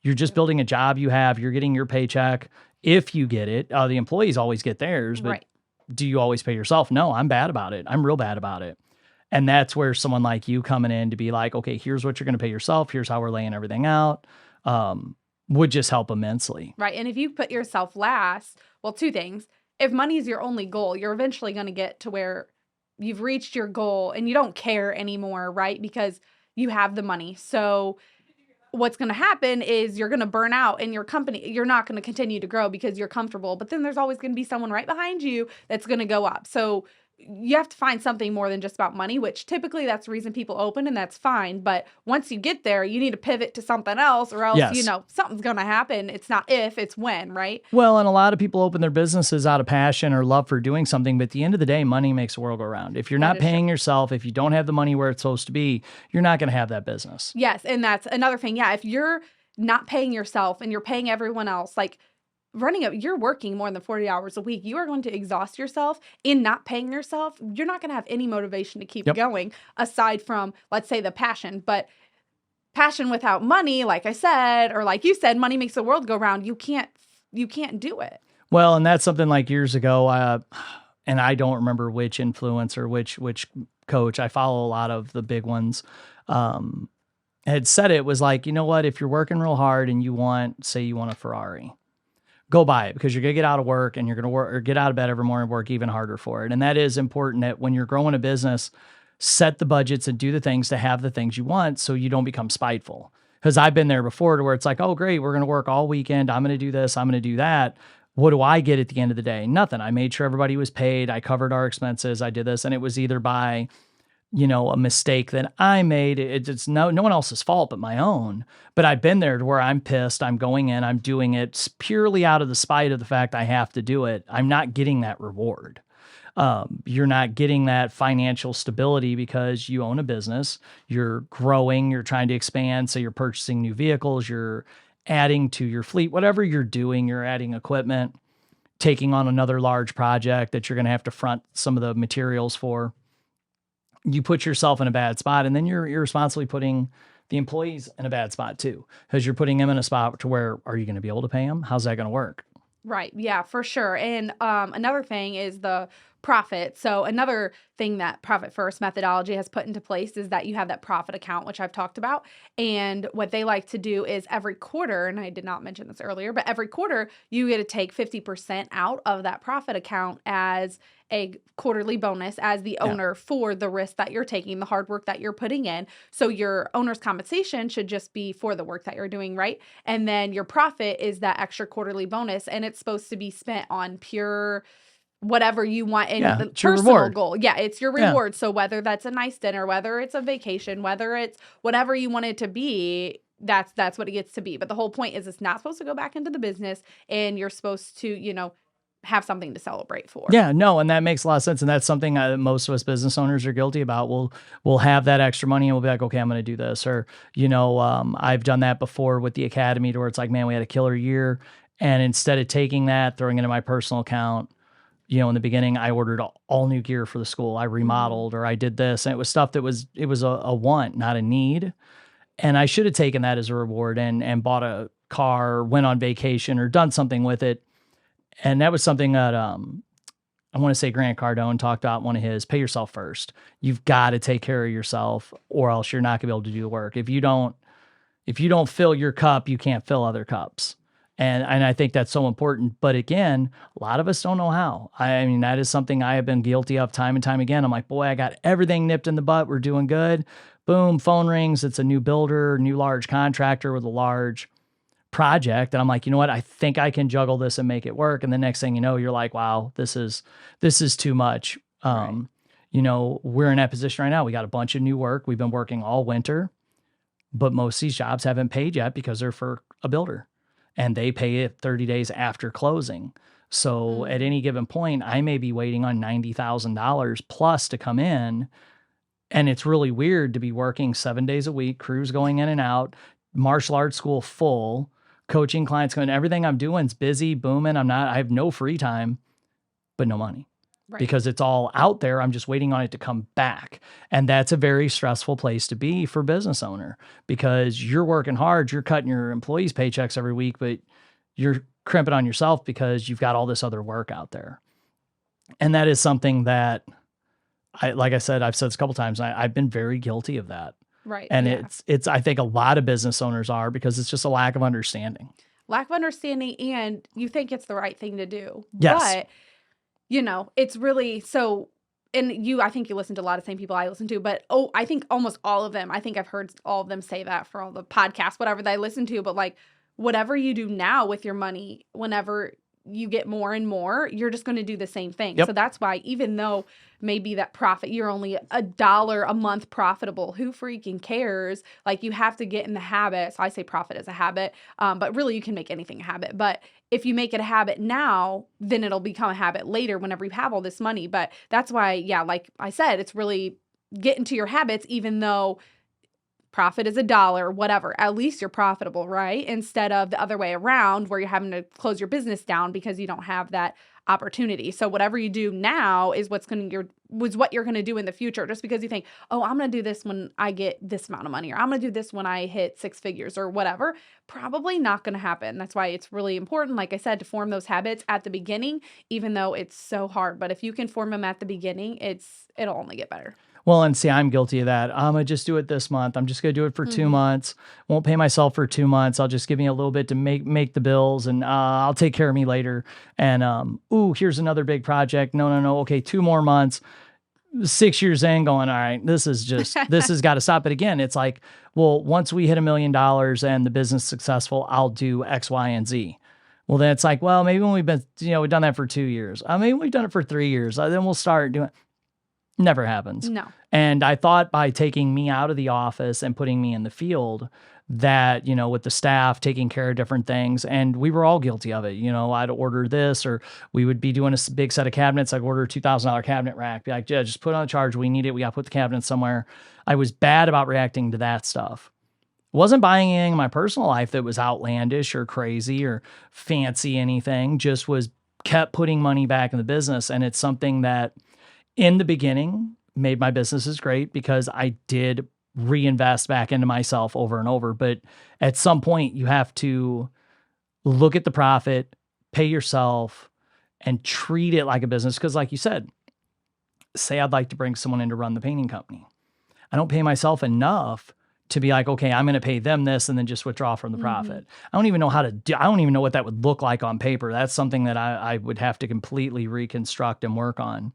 You're just building a job you're getting your paycheck. If you get it, the employees always get theirs, but do you always pay yourself? No, I'm bad about it. I'm real bad about it. And that's where someone like you coming in to be like, okay, here's what you're going to pay yourself. Here's how we're laying everything out, would just help immensely. Right. And if you put yourself last, well, two things. If money is your only goal, you're eventually going to get to where you've reached your goal and you don't care anymore, right? Because you have the money. So what's going to happen is you're going to burn out in your company. You're not going to continue to grow because you're comfortable. But then there's always going to be someone right behind you that's going to go up. So you have to find something more than just about money, which typically that's the reason people open, and that's fine. But once you get there, you need to pivot to something else, or else, something's going to happen. It's not if, it's when, right? Well, and a lot of people open their businesses out of passion or love for doing something. But at the end of the day, money makes the world go round. If you're not paying yourself, if you don't have the money where it's supposed to be, you're not going to have that business. Yes. And that's another thing. Yeah. If you're not paying yourself and you're paying everyone else, like, you're working more than 40 hours a week. You are going to exhaust yourself in not paying yourself. You're not going to have any motivation to keep going aside from, let's say, the passion. But passion without money, like I said, or like you said, money makes the world go round. You can't do it. Well, and that's something like years ago, and I don't remember which influencer, which coach. I follow a lot of the big ones. Had said it was like, you know what? If you're working real hard and you want a Ferrari, go buy it, because you're gonna get out of work and you're gonna work or get out of bed every morning and work even harder for it. And that is important, that when you're growing a business, set the budgets and do the things to have the things you want, so you don't become spiteful. Because I've been there before, to where it's like, oh great, we're gonna work all weekend. I'm gonna do this. I'm gonna do that. What do I get at the end of the day? Nothing. I made sure everybody was paid. I covered our expenses. I did this, and it was either by a mistake that I made. It's no one else's fault but my own. But I've been there to where I'm pissed. I'm going in, I'm doing it purely out of the spite of the fact I have to do it. I'm not getting that reward. You're not getting that financial stability because you own a business, you're growing, you're trying to expand. So you're purchasing new vehicles, you're adding to your fleet, whatever you're doing, you're adding equipment, taking on another large project that you're going to have to front some of the materials for. You put yourself in a bad spot, and then you're irresponsibly putting the employees in a bad spot too, because you're putting them in a spot to where, are you going to be able to pay them? How's that going to work? Right. Yeah, for sure. And another thing is the profit. So another thing that Profit First methodology has put into place is that you have that profit account, which I've talked about. And what they like to do is every quarter, and I did not mention this earlier, but every quarter you get to take 50% out of that profit account as a quarterly bonus as the owner for the risk that you're taking, the hard work that you're putting in. So your owner's compensation should just be for the work that you're doing, right? And then your profit is that extra quarterly bonus, and it's supposed to be spent on pure whatever you want in the personal goal. Yeah, it's your reward. So whether that's a nice dinner, whether it's a vacation, whether it's whatever you want it to be, that's what it gets to be. But the whole point is it's not supposed to go back into the business, and you're supposed to, have something to celebrate for. Yeah, no, and that makes a lot of sense. And that's something most of us business owners are guilty about. We'll have that extra money and we'll be like, okay, I'm going to do this. Or, I've done that before with the academy, to where it's like, man, we had a killer year. And instead of taking that, throwing it into my personal account, in the beginning, I ordered all new gear for the school. I remodeled, or I did this. And it was stuff that was a want, not a need. And I should have taken that as a reward and bought a car, went on vacation, or done something with it. And that was something that I want to say Grant Cardone talked about, one of his, pay yourself first. You've got to take care of yourself, or else you're not going to be able to do the work. If you don't fill your cup, you can't fill other cups. And I think that's so important. But again, a lot of us don't know how. I mean, that is something I have been guilty of time and time again. I'm like, boy, I got everything nipped in the butt. We're doing good. Boom, phone rings. It's a new builder, new large contractor with a large project. And I'm like, you know what? I think I can juggle this and make it work. And the next thing you know, you're like, wow, this is too much. Right. We're in that position right now. We got a bunch of new work. We've been working all winter, but most of these jobs haven't paid yet because they're for a builder, and they pay it 30 days after closing. So at any given point, I may be waiting on $90,000 plus to come in. And it's really weird to be working 7 days a week, crews going in and out, martial arts school full, coaching clients going, everything I'm doing is busy, booming. I have no free time, but no money. Right. Because it's all out there. I'm just waiting on it to come back. And that's a very stressful place to be for business owner, because you're working hard, you're cutting your employees' paychecks every week, but you're crimping on yourself because you've got all this other work out there. And that is something that like I said, I've said this a couple times, I've been very guilty of that. Right. And it's I think a lot of business owners are, because it's just a lack of understanding. Lack of understanding, and you think it's the right thing to do. Yes. But, it's really so, and I think you listen to a lot of the same people I listen to, but I think almost all of them, I think I've heard all of them say that for all the podcasts, whatever they listen to, but like whatever you do now with your money, whenever you get more and more, you're just going to do the same thing. Yep. So that's why, even though maybe that profit, you're only $1 a month profitable, who freaking cares? Like, you have to get in the habit. So I say profit is a habit, but really you can make anything a habit. But if you make it a habit now, then it'll become a habit later whenever you have all this money. But that's why, like I said, it's really get into your habits, even though profit is $1, whatever, at least you're profitable, right? Instead of the other way around where you're having to close your business down because you don't have that opportunity. So whatever you do now is what you're going to do in the future. Just because you think, oh, I'm going to do this when I get this amount of money, or I'm going to do this when I hit 6 figures or whatever, probably not going to happen. That's why it's really important, like I said, to form those habits at the beginning, even though it's so hard. But if you can form them at the beginning, it'll only get better. Well, and see, I'm guilty of that. I'm going to just do it this month. I'm just going to do it for 2 months. Won't pay myself for 2 months. I'll just give me a little bit to make the bills, and I'll take care of me later. And, here's another big project. No. Okay, 2 more months. 6 years in going, all right, this has got to stop. But again, it's like, well, once we hit $1 million and the business is successful, I'll do X, Y, and Z. Well, then it's like, well, maybe when we've done that for 2 years. Maybe we've done it for 3 years. Then we'll start doing it. Never happens. No. And I thought by taking me out of the office and putting me in the field that, with the staff taking care of different things, and we were all guilty of it. I'd order this, or we would be doing a big set of cabinets. I'd order a $2,000 cabinet rack. Be like, yeah, just put it on the charge. We need it. We got to put the cabinet somewhere. I was bad about reacting to that stuff. Wasn't buying anything in my personal life that was outlandish or crazy or fancy anything. Just kept putting money back in the business. And it's something that in the beginning made my businesses great because I did reinvest back into myself over and over. But at some point you have to look at the profit, pay yourself, and treat it like a business. Because like you said, say I'd like to bring someone in to run the painting company. I don't pay myself enough to be like, okay, I'm going to pay them this and then just withdraw from the profit. I don't even know how to do, I don't even know what that would look like on paper. That's something that I would have to completely reconstruct and work on.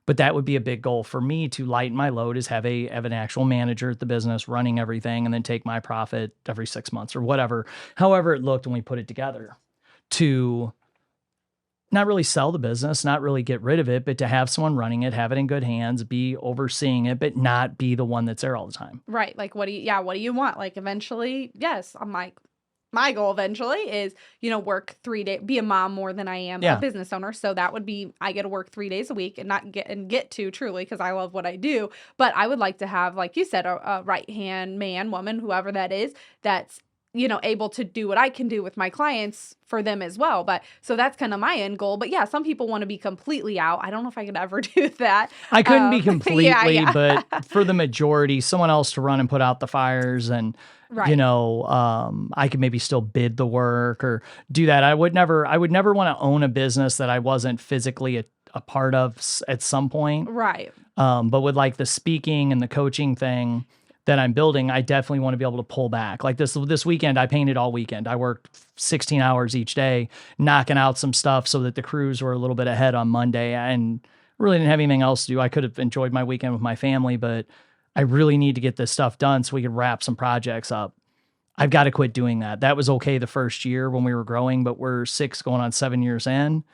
But that would be a big goal for me to lighten my load, is have an actual manager at the business running everything, and then take my profit every 6 months or whatever, however it looked when we put it together, to not really sell the business, not really get rid of it, but to have someone running it, have it in good hands, be overseeing it, but not be the one that's there all the time. Right. Like, what do you want? Like, eventually, yes, I'm like, my goal eventually is, work 3 days, be a mom more than I am a business owner. So that would be, I get to work 3 days a week and get to truly, because I love what I do. But I would like to have, like you said, a right-hand man, woman, whoever that is, that's, able to do what I can do with my clients for them as well. But so that's kind of my end goal. But yeah, some people want to be completely out. I don't know if I could ever do that. I couldn't be completely, but for the majority, someone else to run and put out the fires, and right. I could maybe still bid the work or do that. I would never want to own a business that I wasn't physically a part of at some point. Right. But with like the speaking and the coaching thing that I'm building, I definitely want to be able to pull back. Like this weekend, I painted all weekend. I worked 16 hours each day, knocking out some stuff so that the crews were a little bit ahead on Monday, and really didn't have anything else to do. I could have enjoyed my weekend with my family, but I really need to get this stuff done so we could wrap some projects up. I've got to quit doing that. That was okay the first year when we were growing, but we're 6 going on 7 years in.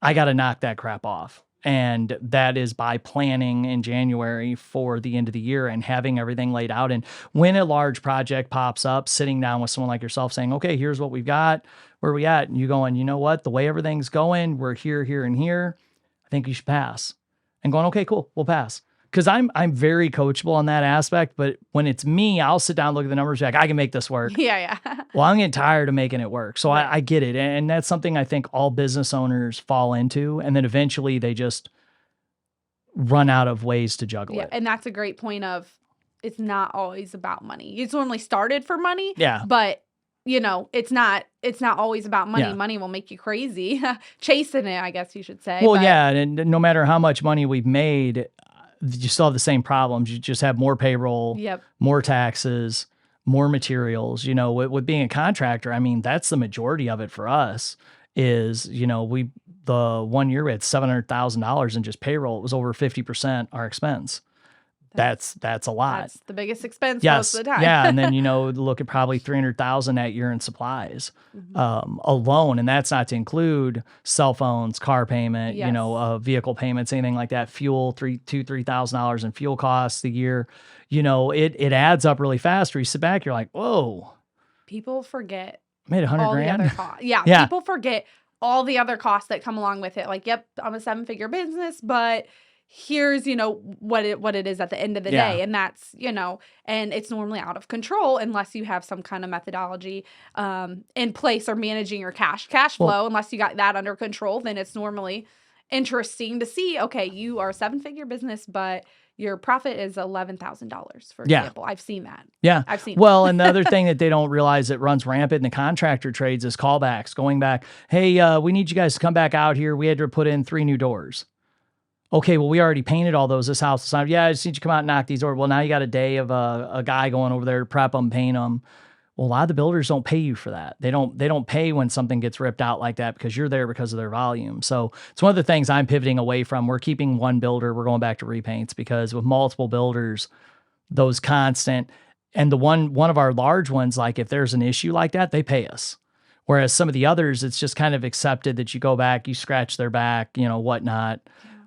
I got to knock that crap off. And that is by planning in January for the end of the year and having everything laid out. And when a large project pops up, sitting down with someone like yourself saying, okay, here's what we've got, where are we at? And you going, you know what, the way everything's going, we're here, here, and here. I think you should pass. And going, okay, cool, we'll pass. Because I'm very coachable on that aspect, but when it's me, I'll sit down, look at the numbers, be like, I can make this work. Yeah. Well, I'm getting tired of making it work. So I get it. And that's something I think all business owners fall into. And then eventually they just run out of ways to juggle it. And that's a great point of, it's not always about money. It's only started for money. Yeah. But it's not always about money. Yeah. Money will make you crazy. Chasing it, I guess you should say. Well, yeah. And no matter how much money we've made, you still have the same problems. You just have more payroll, more taxes, more materials. With being a contractor, I mean, that's the majority of it for us is, the 1 year we had $700,000 in just payroll. It was over 50% our expense. That's a lot. That's the biggest expense most of the time. Yeah. And then, look at probably $300,000 that year in supplies alone. And that's not to include cell phones, car payment, vehicle payments, anything like that. Fuel, $3,000 in fuel costs a year. It adds up really fast where you sit back, you're like, whoa. People forget. Made $100,000. Yeah. People forget all the other costs that come along with it. Like, yep, I'm a 7-figure business, but here's, what it is at the end of the day. And that's, and it's normally out of control unless you have some kind of methodology in place or managing your cash flow. Unless you got that under control, then it's normally interesting to see, okay, you are a 7-figure business, but your profit is $11,000, for example. I've seen that. Yeah. I've seen Well, and the other thing that they don't realize that runs rampant in the contractor trades is callbacks, going back. Hey, we need you guys to come back out here. We had to put in 3 new doors. Okay, well, we already painted all those. This house is not. Yeah, I just need you to come out and knock these doors. Well, now you got a day of a guy going over there to prep them, paint them. Well, a lot of the builders don't pay you for that. They don't pay when something gets ripped out like that because you're there because of their volume. So it's one of the things I'm pivoting away from. We're keeping one builder. We're going back to repaints because with multiple builders, those constant, and the one of our large ones, like if there's an issue like that, they pay us. Whereas some of the others, it's just kind of accepted that you go back, you scratch their back, whatnot.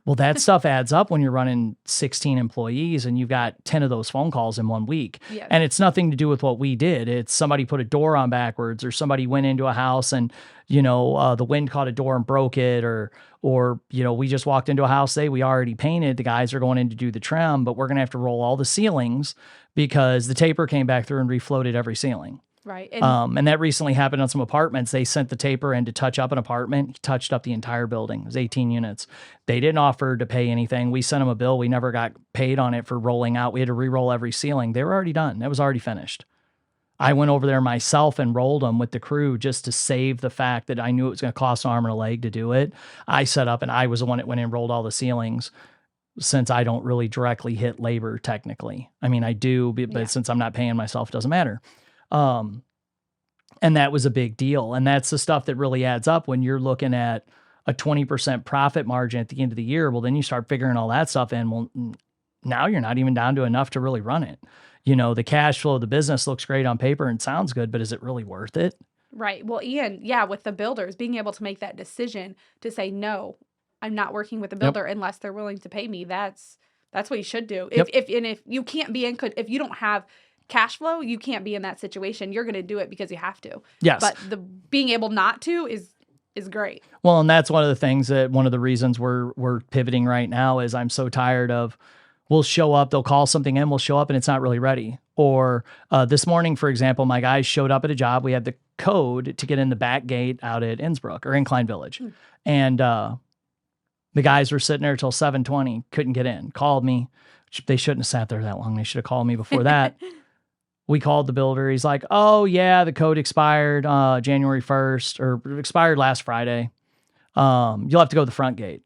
Well, that stuff adds up when you're running 16 employees and you've got 10 of those phone calls in 1 week. Yeah. And it's nothing to do with what we did. It's somebody put a door on backwards, or somebody went into a house and, the wind caught a door and broke it, or we just walked into a house, we already painted. The guys are going in to do the trim, but we're going to have to roll all the ceilings because the taper came back through and refloated every ceiling. Right. And that recently happened on some apartments. They sent the taper in to touch up an apartment. He touched up the entire building. It was 18 units. They didn't offer to pay anything. We sent them a bill. We never got paid on it for rolling out. We had to re-roll every ceiling. They were already done. That was already finished. I went over there myself and rolled them with the crew just to save the fact that I knew it was going to cost an arm and a leg to do it. I set up and I was the one that went in and rolled all the ceilings, since I don't really directly hit labor technically. I mean, I do, but since I'm not paying myself, it doesn't matter. And that was a big deal. And that's the stuff that really adds up when you're looking at a 20% profit margin at the end of the year. Well, then you start figuring all that stuff in. Well, now you're not even down to enough to really run it. The cash flow of the business looks great on paper and sounds good, but is it really worth it? Right. Well, Ian, with the builders, being able to make that decision to say, no, I'm not working with the builder unless they're willing to pay me. That's what you should do. If you can't be if you don't have cash flow, you can't be in that situation. You're going to do it because you have to. Yes. But the being able not to is great. Well, and that's one of the things that one of the reasons we're pivoting right now is I'm so tired of, we'll show up, they'll call something in, we'll show up and it's not really ready. Or this morning, for example, my guys showed up at a job. We had the code to get in the back gate out at Innsbruck or Incline Village. And the guys were sitting there till 7:20, couldn't get in, called me. They shouldn't have sat there that long. They should have called me before that. We called the builder. He's like, oh, yeah, the code expired January 1st or expired last Friday. You'll have to go to the front gate.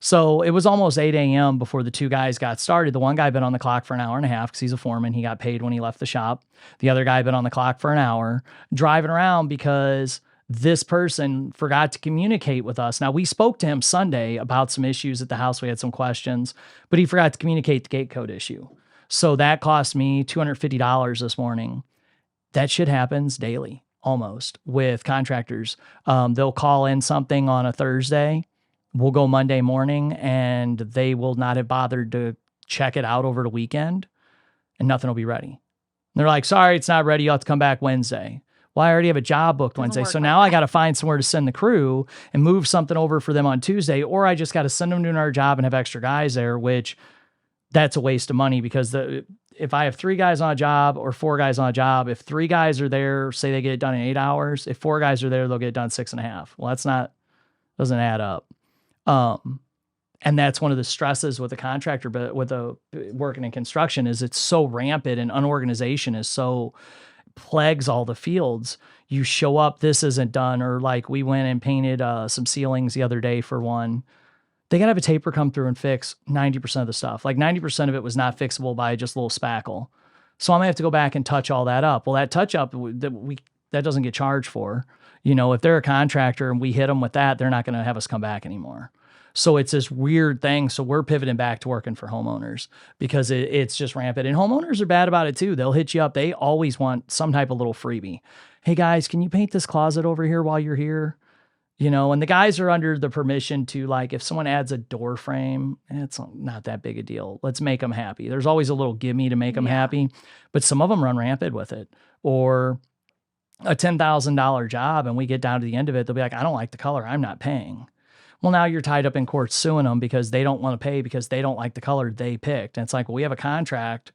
So it was almost 8 a.m. before the 2 guys got started. The one guy been on the clock for an hour and a half because he's a foreman. He got paid when he left the shop. The other guy been on the clock for an hour driving around because this person forgot to communicate with us. Now, we spoke to him Sunday about some issues at the house. We had some questions, but he forgot to communicate the gate code issue. So that cost me $250 this morning. That shit happens daily, almost, with contractors. They'll call in something on a Thursday. We'll go Monday morning, and they will not have bothered to check it out over the weekend, and nothing will be ready. And they're like, sorry, it's not ready. You'll have to come back Wednesday. Well, I already have a job booked Wednesday. So now I got to find somewhere to send the crew and move something over for them on Tuesday, or I just got to send them to another job and have extra guys there, which that's a waste of money because if I have 3 guys on a job or 4 guys on a job, if 3 guys are there, say they get it done in 8 hours, if 4 guys are there, they'll get it done 6.5. Well, doesn't add up. And that's one of the stresses with a contractor, but with working in construction is it's so rampant and unorganization is so plagues all the fields. You show up, this isn't done. Or like we went and painted some ceilings the other day for one. They got to have a taper come through and fix 90% of the stuff. Like 90% of it was not fixable by just a little spackle. So I'm gonna have to go back and touch all that up. Well, that touch up that doesn't get charged for. If they're a contractor and we hit them with that, they're not going to have us come back anymore. So it's this weird thing. So we're pivoting back to working for homeowners because it's just rampant. And homeowners are bad about it too. They'll hit you up. They always want some type of little freebie. Hey guys, can you paint this closet over here while you're here? And the guys are under the permission to, like, if someone adds a door frame, it's not that big a deal. Let's make them happy. There's always a little gimme to make them happy, but some of them run rampant with it. Or a $10,000 job and we get down to the end of it, they'll be like, I don't like the color. I'm not paying. Well, now you're tied up in court suing them because they don't want to pay because they don't like the color they picked. And it's like, well, we have a contract.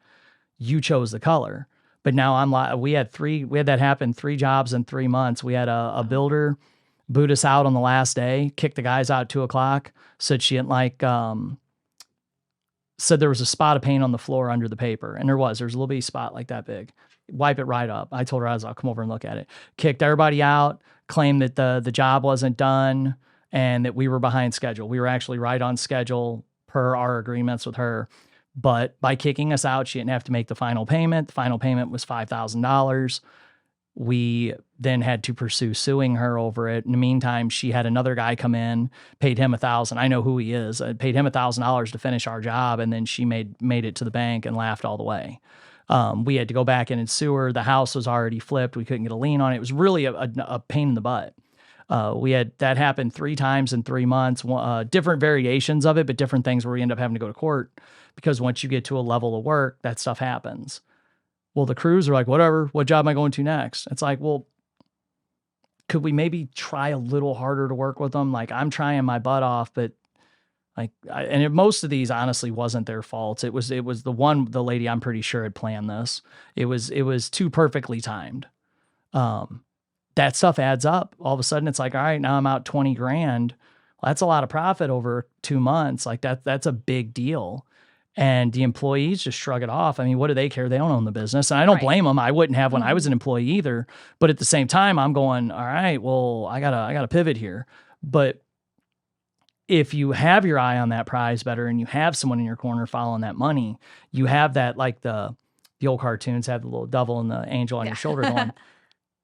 You chose the color. But now we had that happen 3 jobs in 3 months. We had a builder boot us out on the last day, kicked the guys out at 2:00, said she didn't like, said there was a spot of paint on the floor under the paper. And there was a little bitty spot like that big. Wipe it right up. I told her I'll come over and look at it. Kicked everybody out, claimed that the job wasn't done and that we were behind schedule. We were actually right on schedule per our agreements with her. But by kicking us out, she didn't have to make the final payment. The final payment was $5,000. We then had to pursue suing her over it. In the meantime, she had another guy come in, paid him $1,000. I know who he is. I paid him $1,000 to finish our job, and then she made it to the bank and laughed all the way. We had to go back in and sue her. The house was already flipped. We couldn't get a lien on it. It was really a pain in the butt. We had that happen 3 times in 3 months, different variations of it, but different things where we end up having to go to court because once you get to a level of work, that stuff happens. Well, the crews are like, whatever, what job am I going to next? It's like, well, could we maybe try a little harder to work with them? Like, I'm trying my butt off, but most of these honestly wasn't their fault. It was the lady I'm pretty sure had planned this. It was too perfectly timed. That stuff adds up. All of a sudden it's like, all right, now I'm out 20 grand. Well, that's a lot of profit over 2 months. Like that's a big deal. And the employees just shrug it off. I mean, what do they care? They don't own the business. And I don't blame them. I wouldn't have when I was an employee either. But at the same time, I'm going, all right, well, I gotta pivot here. But if you have your eye on that prize better and you have someone in your corner following that money, you have that, like the old cartoons have the little devil and the angel on your shoulder going,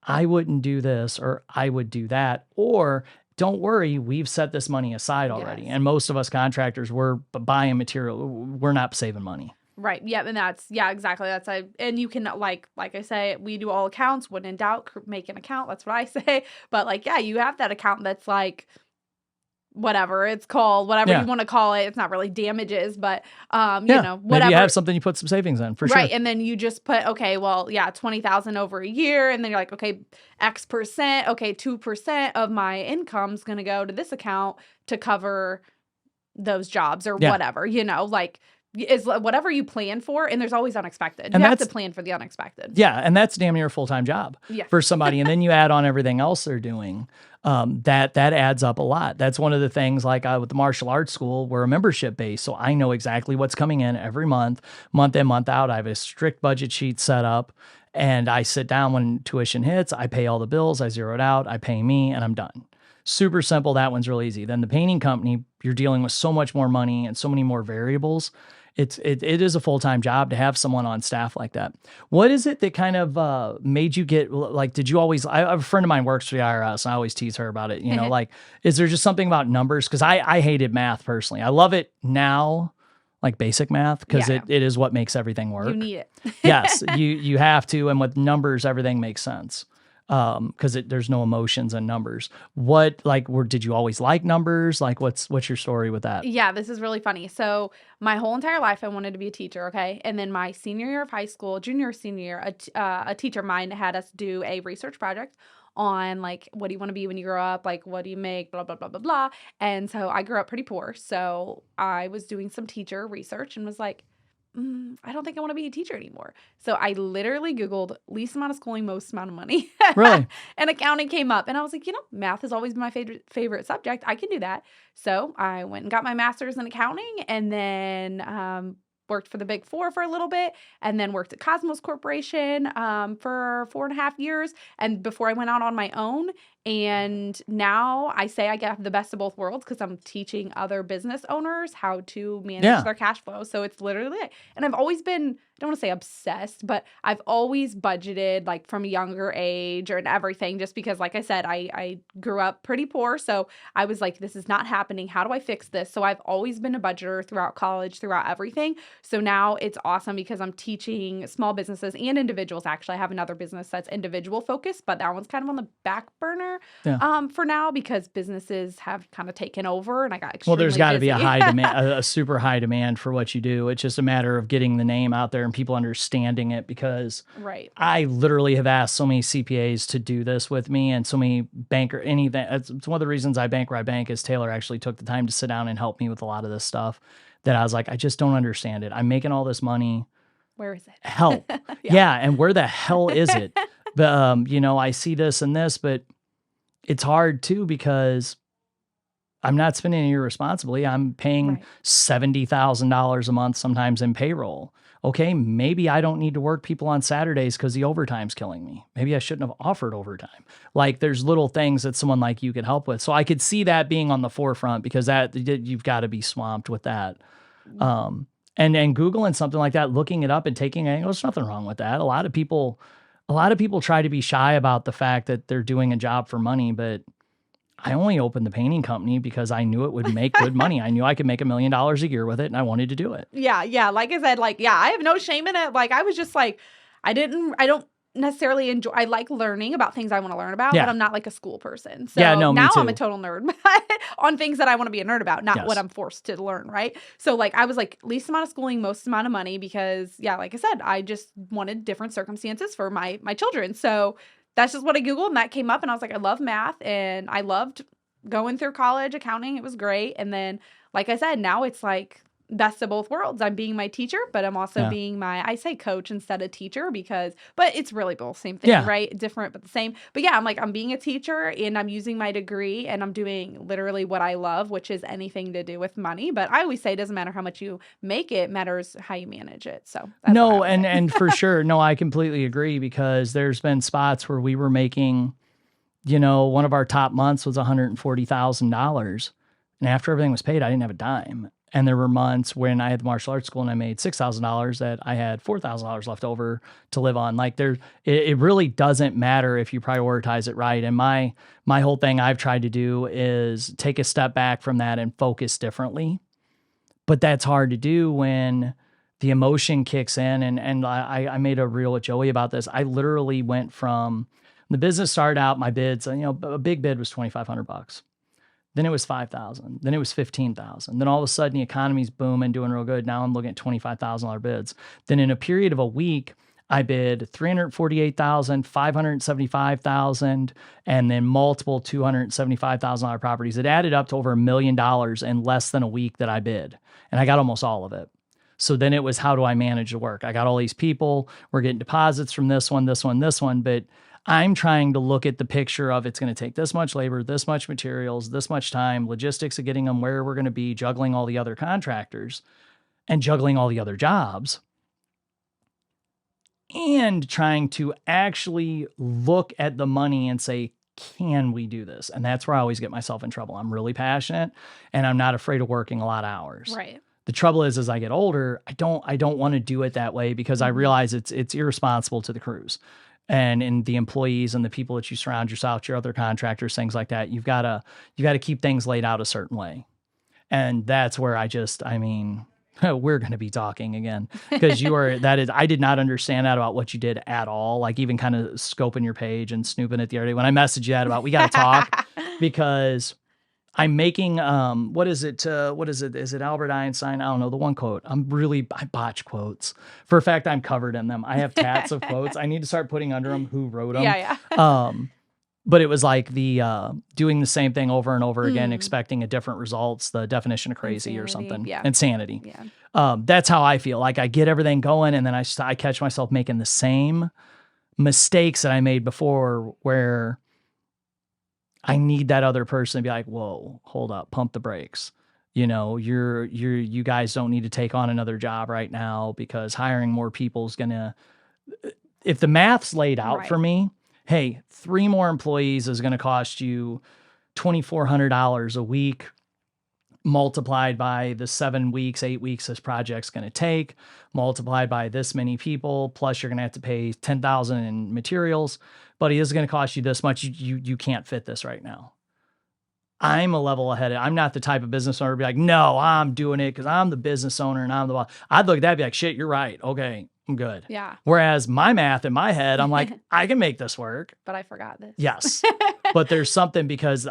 I wouldn't do this, or I would do that, or don't worry, we've set this money aside already. Yes. And most of us contractors, we're buying material. We're not saving money. Right. Yeah. And exactly. And you can like I say, we do all accounts. When in doubt, make an account. That's what I say. But you have that account that's like, whatever it's called, whatever you want to call it. It's not really damages, but, whatever. Maybe you have something you put some savings in for sure. Right. And then you just put, 20,000 over a year. And then you're like, okay, X percent, 2% of my income's going to go to this account to cover those jobs or whatever, is whatever you plan for. And there's always unexpected. You have to plan for the unexpected. Yeah. And that's damn near a full-time job for somebody. And then you add on everything else they're doing. That adds up a lot. That's one of the things with the martial arts school, we're a membership base. So I know exactly what's coming in every month in, month out. I have a strict budget sheet set up and I sit down when tuition hits, I pay all the bills, I zero it out, I pay me and I'm done. Super simple. That one's really easy. Then the painting company, you're dealing with so much more money and so many more variables. It is a full-time job to have someone on staff like that. What is it that kind of made you get, did you always, I have a friend of mine works for the IRS and I always tease her about it, is there just something about numbers? Because I hated math personally. I love it now, like basic math, because it is what makes everything work. You need it. Yes, you have to. And with numbers, everything makes sense. Because there's no emotions in numbers. Did you always like numbers? What's your story with that? Yeah, this is really funny. So my whole entire life, I wanted to be a teacher. Okay. And then my senior year of high school, senior year, a teacher of mine had us do a research project on what do you want to be when you grow up? What do you make? Blah, blah, blah, blah, blah. And so I grew up pretty poor. So I was doing some teacher research and was like, I don't think I want to be a teacher anymore. So I literally Googled least amount of schooling, most amount of money. Really? And accounting came up. And I was like, math has always been my favorite subject. I can do that. So I went and got my master's in accounting and then worked for the Big Four for a little bit and then worked at Cosmos Corporation for 4.5 years. And before I went out on my own. And now I say I get the best of both worlds because I'm teaching other business owners how to manage their cash flow. So it's literally it. And I've always been, I don't want to say obsessed, but I've always budgeted from a younger age and everything just because, like I said, I grew up pretty poor. So I was like, this is not happening. How do I fix this? So I've always been a budgeter throughout college, throughout everything. So now it's awesome because I'm teaching small businesses and individuals. Actually, I have another business that's individual focused, but that one's kind of on the back burner. For now because businesses have kind of taken over and I got extremely there's got to be busy. a high demand, a super high demand for what you do. It's just a matter of getting the name out there and people understanding it, because Right. I literally have asked so many CPAs to do this with me, and so many anything. It's one of the reasons I bank where I bank is Taylor actually took the time to sit down and help me with a lot of this stuff that I was like, I just don't understand it. I'm making all this money. Where is it? Help. Yeah. And where the hell is it? But, I see this and this, but it's hard too, because I'm not spending it irresponsibly. I'm paying $70,000 a month sometimes in payroll. Okay, maybe I don't need to work people on Saturdays because the overtime's killing me. Maybe I shouldn't have offered overtime. Like, there's little things that someone like you could help with. So I could see that being on the forefront, because you've got to be swamped with that. And Googling something like that, looking it up and taking it, there's nothing wrong with that. A lot of people try to be shy about the fact that they're doing a job for money, but I only opened the painting company because I knew it would make good money. I knew I could make $1 million a year with it, and I wanted to do it. Yeah. Like I said, I have no shame in it. Like, I was just like, I don't necessarily enjoy, I like learning about things I want to learn about, but I'm not like a school person. So now I'm a total nerd on things that I want to be a nerd about, not what I'm forced to learn, right? So like, I was like, least amount of schooling, most amount of money, because like I said, I just wanted different circumstances for my children. So that's just what I Googled, and that came up, and I was like, I love math, and I loved going through college accounting. It was great. And then, like I said, now it's like best of both worlds. I'm being my teacher, but I'm also being I say coach instead of teacher, but it's really both same thing, right? Different, but the same. But I'm like, I'm being a teacher, and I'm using my degree, and I'm doing literally what I love, which is anything to do with money. But I always say it doesn't matter how much you make, it matters how you manage it. So no, and for sure, no, I completely agree, because there's been spots where we were making, one of our top months was $140,000. And after everything was paid, I didn't have a dime. And there were months when I had the martial arts school and I made $6,000 that I had $4,000 left over to live on. Like, it really doesn't matter if you prioritize it right. And my whole thing I've tried to do is take a step back from that and focus differently. But that's hard to do when the emotion kicks in. And I made a reel with Joey about this. I literally went from, the business started out, my bids, a big bid was $2,500. Then it was $5,000. Then it was $15,000. Then all of a sudden the economy's booming, doing real good. Now I'm looking at $25,000 bids. Then in a period of a week, I bid $348,000, $575,000, and then multiple $275,000 properties. It added up to over $1 million in less than a week that I bid. And I got almost all of it. So then it was, how do I manage the work? I got all these people. We're getting deposits from this one, but I'm trying to look at the picture of, it's going to take this much labor, this much materials, this much time, logistics of getting them where we're going to be, juggling all the other contractors and juggling all the other jobs, and trying to actually look at the money and say, can we do this? And that's where I always get myself in trouble. I'm really passionate, and I'm not afraid of working a lot of hours. Right. The trouble is, as I get older, I don't want to do it that way, because I realize it's irresponsible to the crews and in the employees and the people that you surround yourself, your other contractors, things like that. You've got to keep things laid out a certain way. And that's where we're going to be talking again, because I did not understand that about what you did at all. Like, even kind of scoping your page and snooping it the other day when I messaged you that about, we got to talk, because I'm making, what is it? Is it Albert Einstein? I don't know, the one quote. I botch quotes. For a fact, I'm covered in them. I have tats of quotes. I need to start putting under them who wrote them. Yeah. But it was like the doing the same thing over and over again, expecting a different results, the definition of crazy. Insanity, or something. Yeah. Insanity. Yeah. That's how I feel. Like, I get everything going, and then I catch myself making the same mistakes that I made before, where I need that other person to be like, whoa, hold up, pump the brakes. You guys don't need to take on another job right now, because hiring more people is going to, if the math's laid out for me, hey, 3 more employees is going to cost you $2,400 a week, multiplied by the 7 weeks, 8 weeks this project's going to take, multiplied by this many people, plus you're going to have to pay $10,000 in materials. But it is going to cost you this much. You can't fit this right now. I'm a level ahead. I'm not the type of business owner to be like, no, I'm doing it because I'm the business owner and I'm the boss. I'd look at that and be like, shit, you're right. Okay, I'm good. Yeah. Whereas my math in my head, I'm like, I can make this work. But I forgot this. Yes. But there's something, because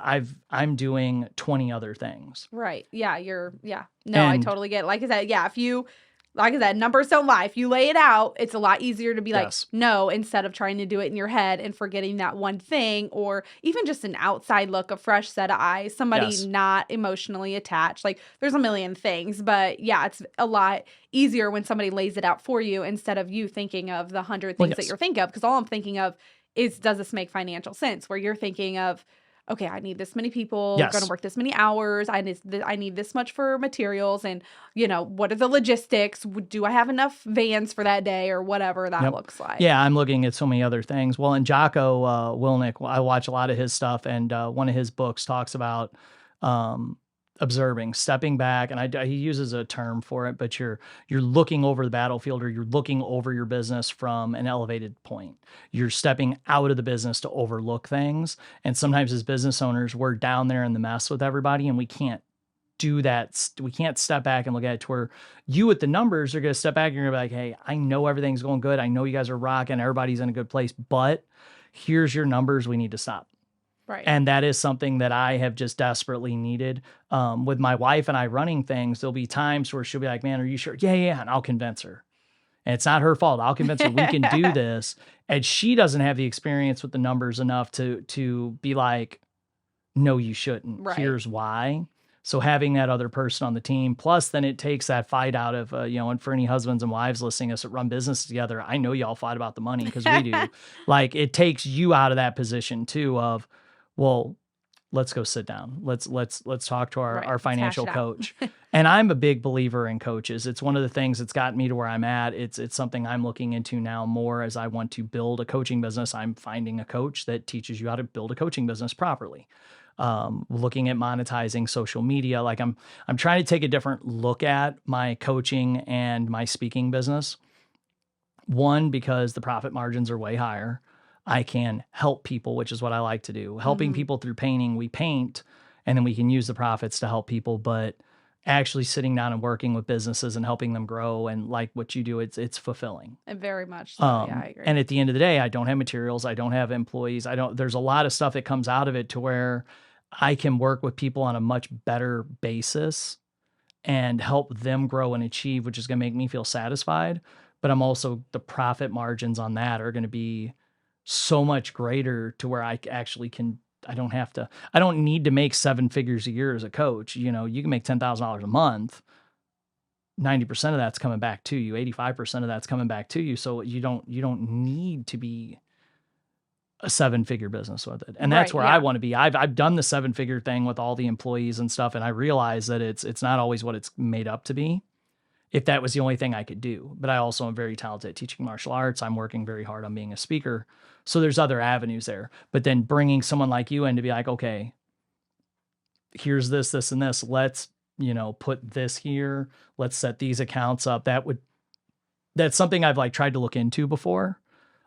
I'm doing 20 other things. Right. Yeah. No, I totally get it. Like I said, if you like I said, numbers don't lie. If you lay it out, it's a lot easier to be like, Yes. no, instead of trying to do it in your head and forgetting that one thing, or even just an outside look, a fresh set of eyes, somebody Yes. not emotionally attached. Like there's a million things, but yeah, it's a lot easier when somebody lays it out for you instead of you thinking of the 100 things that yes. you're thinking of. Because all I'm thinking of is, does this make financial sense? Where you're thinking of, okay, I need this many people, going to Yes. work this many hours. I need this much for materials, and what are the logistics? Do I have enough vans for that day, or whatever that Yep. looks like? Yeah, I'm looking at so many other things. Well, and Jocko Willnick, I watch a lot of his stuff, and one of his books talks about observing, stepping back, and he uses a term for it, but you're looking over the battlefield, or you're looking over your business from an elevated point. You're stepping out of the business to overlook things, and sometimes as business owners, we're down there in the mess with everybody, and we can't do that. We can't step back and look at it to where you with the numbers are going to step back and you're going to be like, hey, I know everything's going good. I know you guys are rocking. Everybody's in a good place, but here's your numbers. We need to stop. Right. And that is something that I have just desperately needed. With my wife and I running things, there'll be times where she'll be like, man, are you sure? Yeah. And I'll convince her. And it's not her fault. I'll convince her we can do this. And she doesn't have the experience with the numbers enough to be like, no, you shouldn't. Right. Here's why. So having that other person on the team, plus then it takes that fight out of, and for any husbands and wives listening us that run business together, I know y'all fight about the money because we do. Like it takes you out of that position too of, well, let's go sit down. Let's talk to Right. our financial Hash it out. coach. And I'm a big believer in coaches. It's one of the things that's gotten me to where I'm at. It's something I'm looking into now more as I want to build a coaching business. I'm finding a coach that teaches you how to build a coaching business properly. Looking at monetizing social media. Like I'm trying to take a different look at my coaching and my speaking business. One, because the profit margins are way higher. I can help people, which is what I like to do. Helping people through painting. We paint and then we can use the profits to help people, but actually sitting down and working with businesses and helping them grow and like what you do, it's fulfilling. And very much so. Yeah, I agree. And at the end of the day, I don't have materials. I don't have employees. There's a lot of stuff that comes out of it to where I can work with people on a much better basis and help them grow and achieve, which is going to make me feel satisfied. But I'm also, the profit margins on that are going to be so much greater to where I actually can, I don't need to make 7 figures a year as a coach. You can make $10,000 a month. 90% of that's coming back to you. 85% of that's coming back to you. So you don't need to be a 7-figure business with it. And that's Right, where yeah. I want to be. I've done the 7-figure thing with all the employees and stuff. And I realize that it's not always what it's made up to be. If that was the only thing I could do, but I also am very talented at teaching martial arts. I'm working very hard on being a speaker. So there's other avenues there, but then bringing someone like you in to be like, okay, here's this, and this, let's, put this here. Let's set these accounts up. That's something I've like tried to look into before.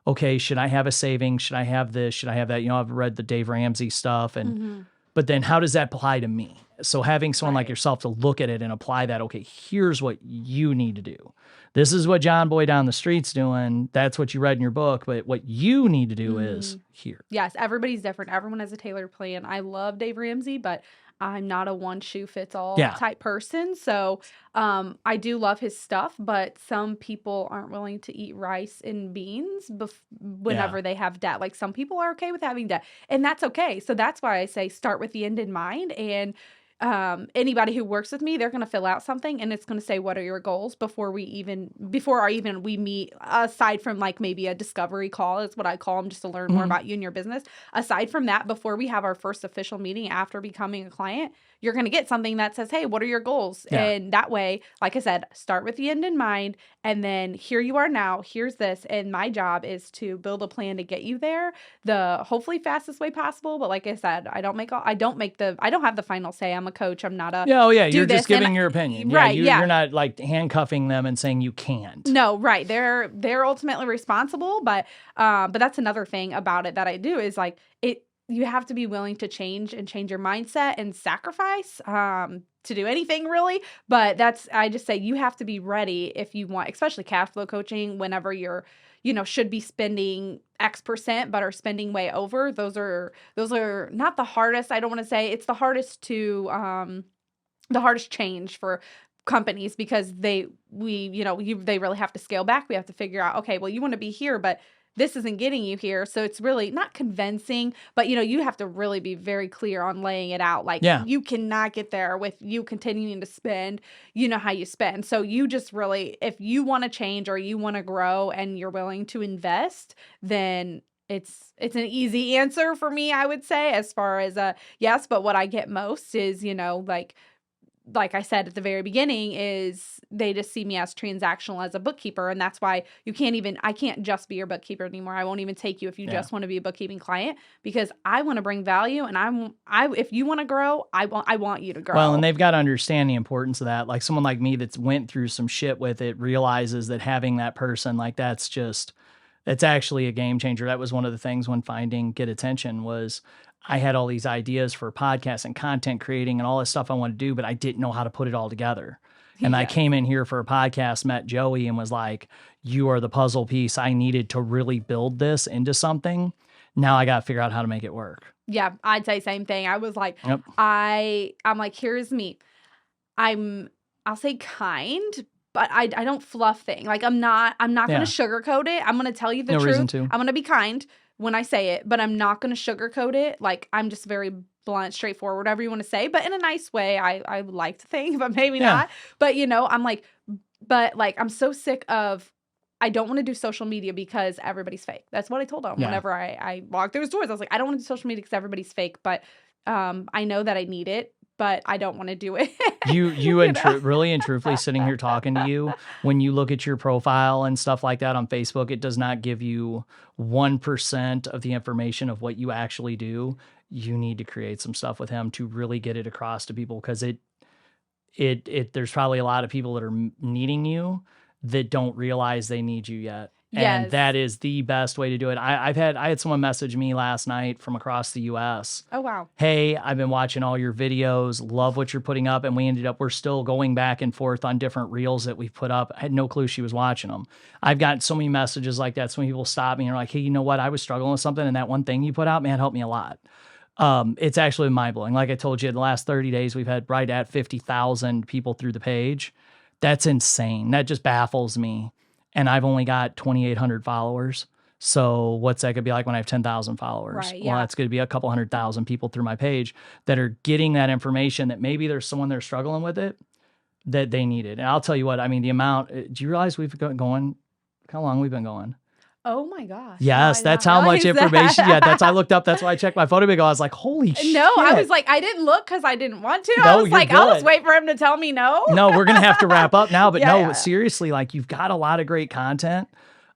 Okay. Should I have a savings? Should I have this? Should I have that? I've read the Dave Ramsey stuff but then how does that apply to me? So having someone like yourself to look at it and apply that, okay, here's what you need to do. This is what John Boy down the street's doing. That's what you read in your book. But what you need to do is here. Yes, everybody's different. Everyone has a tailored plan. I love Dave Ramsey, but I'm not a one shoe fits all type person. So I do love his stuff, but some people aren't willing to eat rice and beans whenever they have debt. Like some people are okay with having debt, and that's okay. So that's why I say start with the end in mind. And anybody who works with me, they're going to fill out something and it's going to say, what are your goals before we meet, aside from like maybe a discovery call is what I call them, just to learn more about you and your business. Aside from that, before we have our first official meeting after becoming a client, you're going to get something that says, hey, what are your goals? Yeah. And that way, like I said, start with the end in mind. And then here you are now, here's this. And my job is to build a plan to get you there the hopefully fastest way possible. But like I said, I don't have the final say. I'm a coach. I'm not a, you're just giving your opinion. Right. You're not like handcuffing them and saying you can't. No, right. They're ultimately responsible. But that's another thing about it that I do is like you have to be willing to change your mindset and sacrifice to do anything really. But I just say you have to be ready if you want, especially cash flow coaching, whenever you're, should be spending X% but are spending way over. Those are not the hardest. I don't want to say it's the hardest change for companies because they really have to scale back. We have to figure out, okay, well, you want to be here, but this isn't getting you here. So it's really not convincing, but you have to really be very clear on laying it out. Like you cannot get there with you continuing to spend, how you spend. So you just really, if you want to change or you want to grow and you're willing to invest, then it's an easy answer for me, I would say, as far as yes. But what I get most is, like I said at the very beginning, is they just see me as transactional as a bookkeeper. And that's why I can't just be your bookkeeper anymore. I won't even take you if you just want to be a bookkeeping client, because I want to bring value. And if you want to grow, I want you to grow. Well, and they've got to understand the importance of that. Like someone like me that's went through some shit with it realizes that having that person, like it's actually a game changer. That was one of the things when finding Get Attention was I had all these ideas for podcasts and content creating and all this stuff I wanted to do, but I didn't know how to put it all together. And I came in here for a podcast, met Joey, and was like, you are the puzzle piece I needed to really build this into something. Now I got to figure out how to make it work. Yeah, I'd say same thing. I was like, I'm like, here's me. I'll say kind, but I don't fluff things. Like I'm not going to sugarcoat it. I'm going to tell you the truth. Reason to. I'm going to be kind when I say it, but I'm not going to sugarcoat it. Like I'm just very blunt, straightforward, whatever you want to say, but in a nice way. I would like to think, but maybe not. But I'm like, I'm so sick of, I don't want to do social media because everybody's fake. That's what I told them whenever I walked through his doors. I was like, I don't want to do social media because everybody's fake, but I know that I need it, but I don't want to do it. Really and truthfully sitting here talking to you, when you look at your profile and stuff like that on Facebook, it does not give you 1% of the information of what you actually do. You need to create some stuff with him to really get it across to people, because there's probably a lot of people that are needing you that don't realize they need you yet. And that is the best way to do it. I had someone message me last night from across the US. Oh, wow. Hey, I've been watching all your videos, love what you're putting up. And we're still going back and forth on different reels that we've put up. I had no clue she was watching them. I've gotten so many messages like that. So many people stop me and are like, hey, you know what? I was struggling with something, and that one thing you put out, man, helped me a lot. It's actually mind-blowing. Like I told you, in the last 30 days, we've had right at 50,000 people through the page. That's insane. That just baffles me. And I've only got 2,800 followers. So what's that going to be like when I have 10,000 followers? Right, Well, that's going to be a couple 100,000 people through my page that are getting that information, that maybe there's someone that's struggling with it that they need it. And I'll tell you what, I mean, the amount, do you realize we've been going, how long we've been going? Oh my gosh. Yes, that's how much information. Yeah, I looked up. That's why I checked my photo big. I was like, holy shit. No, I was like, I didn't look because I didn't want to. No, I was like, good. I'll just wait for him to tell me no. No, we're going to have to wrap up now. But seriously, like you've got a lot of great content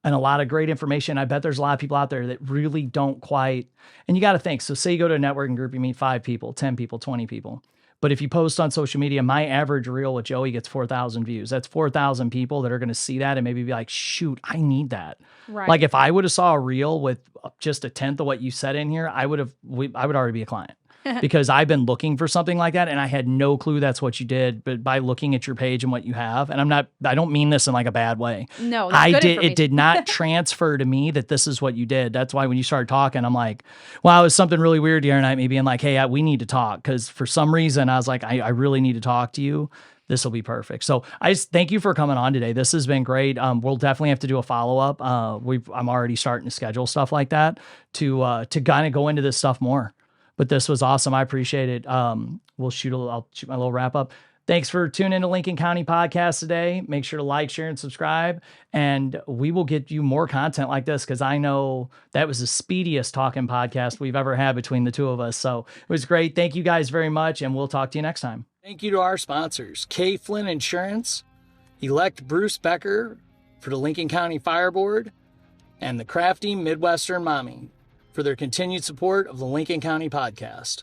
and a lot of great information. I bet there's a lot of people out there that really don't quite, and you got to think. So say you go to a networking group, you meet 5 people, 10 people, 20 people. But if you post on social media, my average reel with Joey gets 4,000 views. That's 4,000 people that are going to see that and maybe be like, shoot, I need that. Right. Like if I would have saw a reel with just a tenth of what you said in here, I would already be a client. Because I've been looking for something like that and I had no clue that's what you did. But by looking at your page and what you have, and I don't mean this in like a bad way. No, that's good information. It did not transfer to me that this is what you did. That's why when you started talking, I'm like, wow, it was something really weird the other night, me being like, hey, we need to talk. Because for some reason I was like, I really need to talk to you. This will be perfect. So I just thank you for coming on today. This has been great. We'll definitely have to do a follow-up. I'm already starting to schedule stuff like that to kind of go into this stuff more. But this was awesome. I appreciate it. I'll shoot my little wrap up. Thanks for tuning into Lincoln County Podcast today. Make sure to like, share, and subscribe. And we will get you more content like this, because I know that was the speediest talking podcast we've ever had between the two of us. So it was great. Thank you guys very much, and we'll talk to you next time. Thank you to our sponsors, K. Flynn Insurance, elect Bruce Becker for the Lincoln County Fire Board, and the Crafty Midwestern Mommy for their continued support of the Lincoln County Podcast.